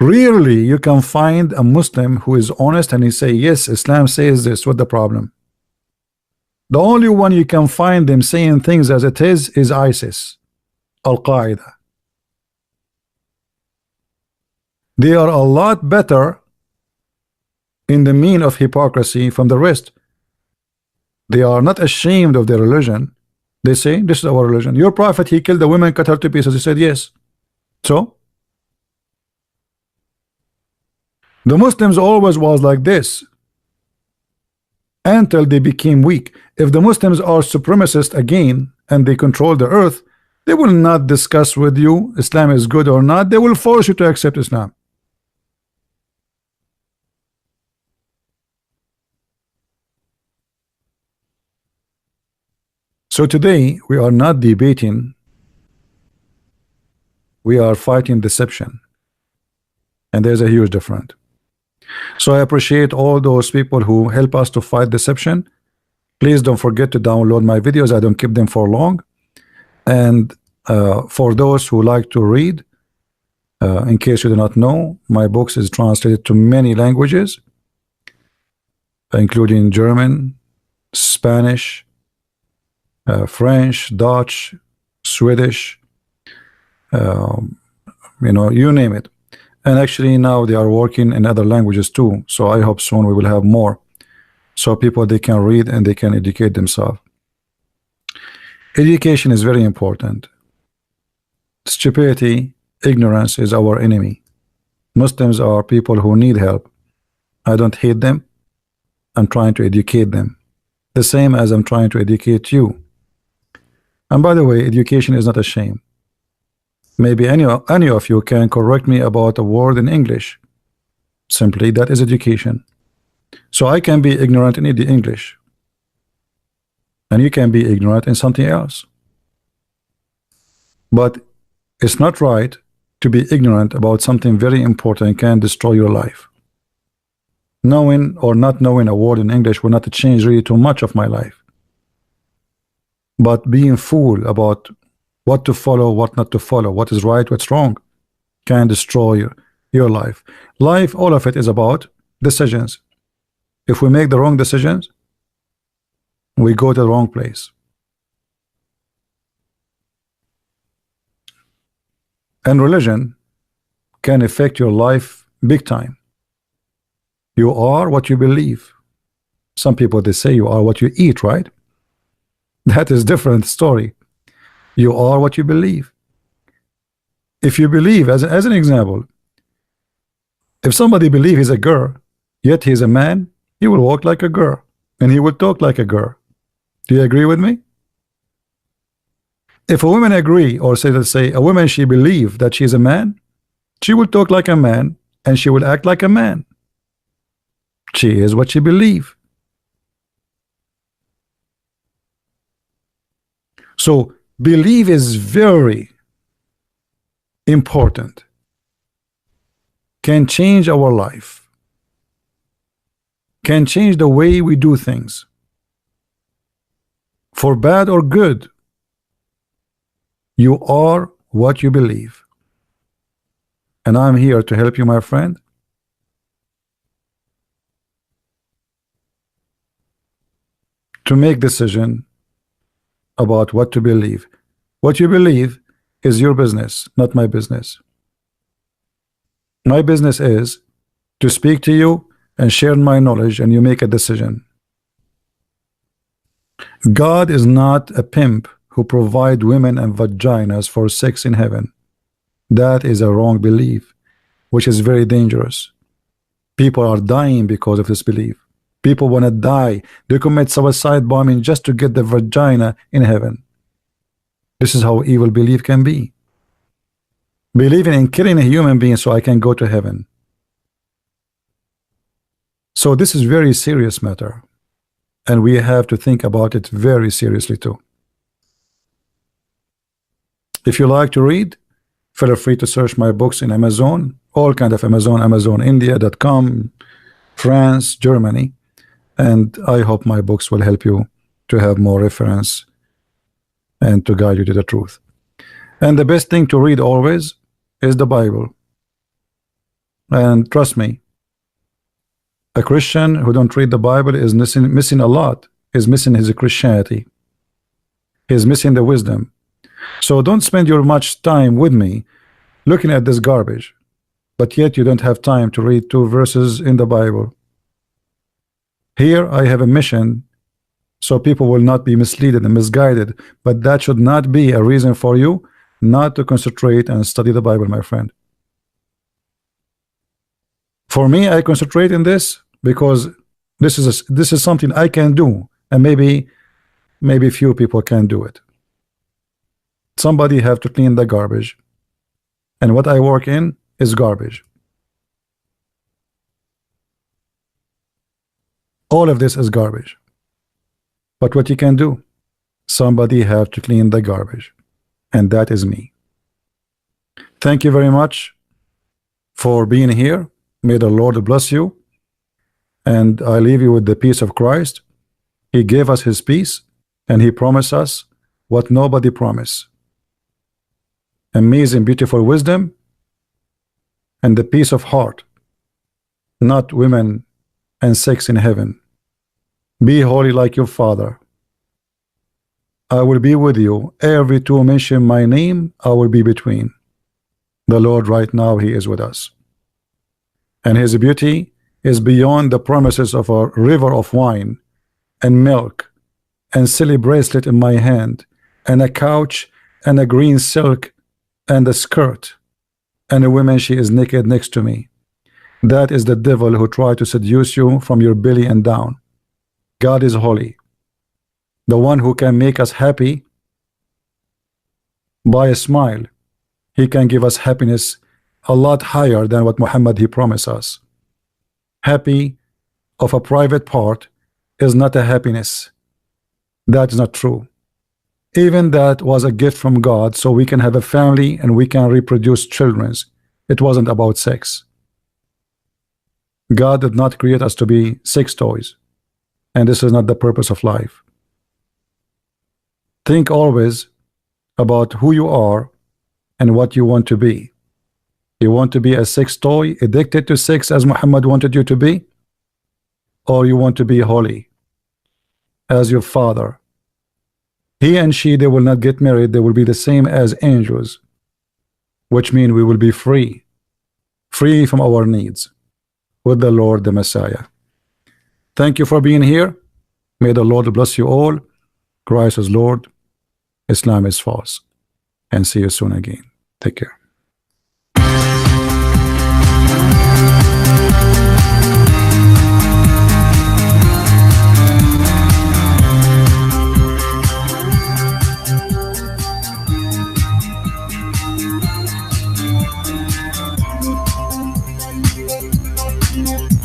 Speaker 1: Rarely you can find a Muslim who is honest and he say yes, Islam says this. What the problem? The only one you can find them saying things as it is ISIS, Al-Qaeda. They are a lot better in the mean of hypocrisy from the rest. They are not ashamed of their religion. They say this is our religion. Your prophet, he killed the women, cut her to pieces. He said yes. So the Muslims always was like this until they became weak. If the Muslims are supremacist again and they control the earth, they will not discuss with you Islam is good or not. They will force you to accept Islam. So today we are not debating, we are fighting deception, and there's a huge difference. So I appreciate all those people who help us to fight deception. Please don't forget to download my videos. I don't keep them for long. And for those who like to read, in case you do not know, my books is translated to many languages, including German, Spanish, French, Dutch, Swedish, you name it. And actually now they are working in other languages too. So I hope soon we will have more, so people they can read and they can educate themselves. Education is very important. Stupidity, ignorance is our enemy. Muslims are people who need help. I don't hate them. I'm trying to educate them, the same as I'm trying to educate you. And by the way, education is not a shame. Maybe any of you can correct me about a word in English. Simply, that is education. So I can be ignorant in the English, and you can be ignorant in something else. But it's not right to be ignorant about something very important can destroy your life. Knowing or not knowing a word in English will not change really too much of my life. But being fool about what to follow, what not to follow, what is right, what's wrong, can destroy your life. Life, all of it is about decisions. If we make the wrong decisions, we go to the wrong place. And religion can affect your life big time. You are what you believe. Some people, they say you are what you eat, right? That is different story. You are what you believe. If you believe, as an example, if somebody believes he's a girl, yet he's a man, he will walk like a girl, and he will talk like a girl. Do you agree with me? If a woman agree, or let's say a woman, she believe that she's a man, she will talk like a man, and she will act like a man. She is what she believe. So belief is very important, can change our life, can change the way we do things, for bad or good. You are what you believe, and I'm here to help you, my friend. To make decision about what to believe. What you believe is your business, not my business. My business is to speak to you and share my knowledge, and you make a decision. God is not a pimp who provide women and vaginas for sex in heaven. That is a wrong belief, which is very dangerous. People are dying because of this belief. People want to die. They commit suicide bombing just to get the vagina in heaven. This is how evil belief can be. Believing in killing a human being so I can go to heaven. So this is very serious matter, and we have to think about it very seriously too. If you like to read, Feel free to search my books in Amazon, all kind of Amazon, India.com, France, Germany, and I hope my books will help you to have more reference and to guide you to the truth. And the best thing to read always is the Bible. And trust me, a Christian who don't read the Bible is missing a lot. Is missing his Christianity. He's missing the wisdom. So don't spend your much time with me looking at this garbage, but yet you don't have time to read 2 verses in the Bible. Here I have a mission so people will not be misled and misguided, but that should not be a reason for you not to concentrate and study the Bible, my friend. For me, I concentrate in this because this is something I can do, and maybe few people can do it. Somebody have to clean the garbage, and what I work in is garbage. All of this is garbage. But what you can do, somebody have to clean the garbage, and that is me. Thank you very much for being here. May the Lord bless you, and I leave you with the peace of Christ. He gave us his peace, and he promised us what nobody promised. Amazing, beautiful wisdom and the peace of heart, not women and sex in heaven. Be holy like your Father. I will be with you. Every two mention my name, I will be between. The Lord right now, he is with us. And his beauty is beyond the promises of a river of wine and milk and silly bracelet in my hand and a couch and a green silk and a skirt and a woman, she is naked next to me. That is the devil who tried to seduce you from your belly and down. God is holy, the one who can make us happy by a smile. He can give us happiness a lot higher than what Muhammad he promised us. Happy of a private part is not a happiness. That is not true. Even that was a gift from God, so we can have a family and we can reproduce children. It wasn't about sex. God did not create us to be sex toys, and this is not the purpose of life. Think always about who you are and what you want to be. You want to be a sex toy, addicted to sex as Muhammad wanted you to be, or you want to be holy as your Father. He and she, they will not get married. They will be the same as angels, which means we will be free from our needs with the Lord, the Messiah. Thank you for being here. May the Lord bless you all. Christ is Lord, Islam is false. And see you soon again. Take care.
Speaker 2: Thank you.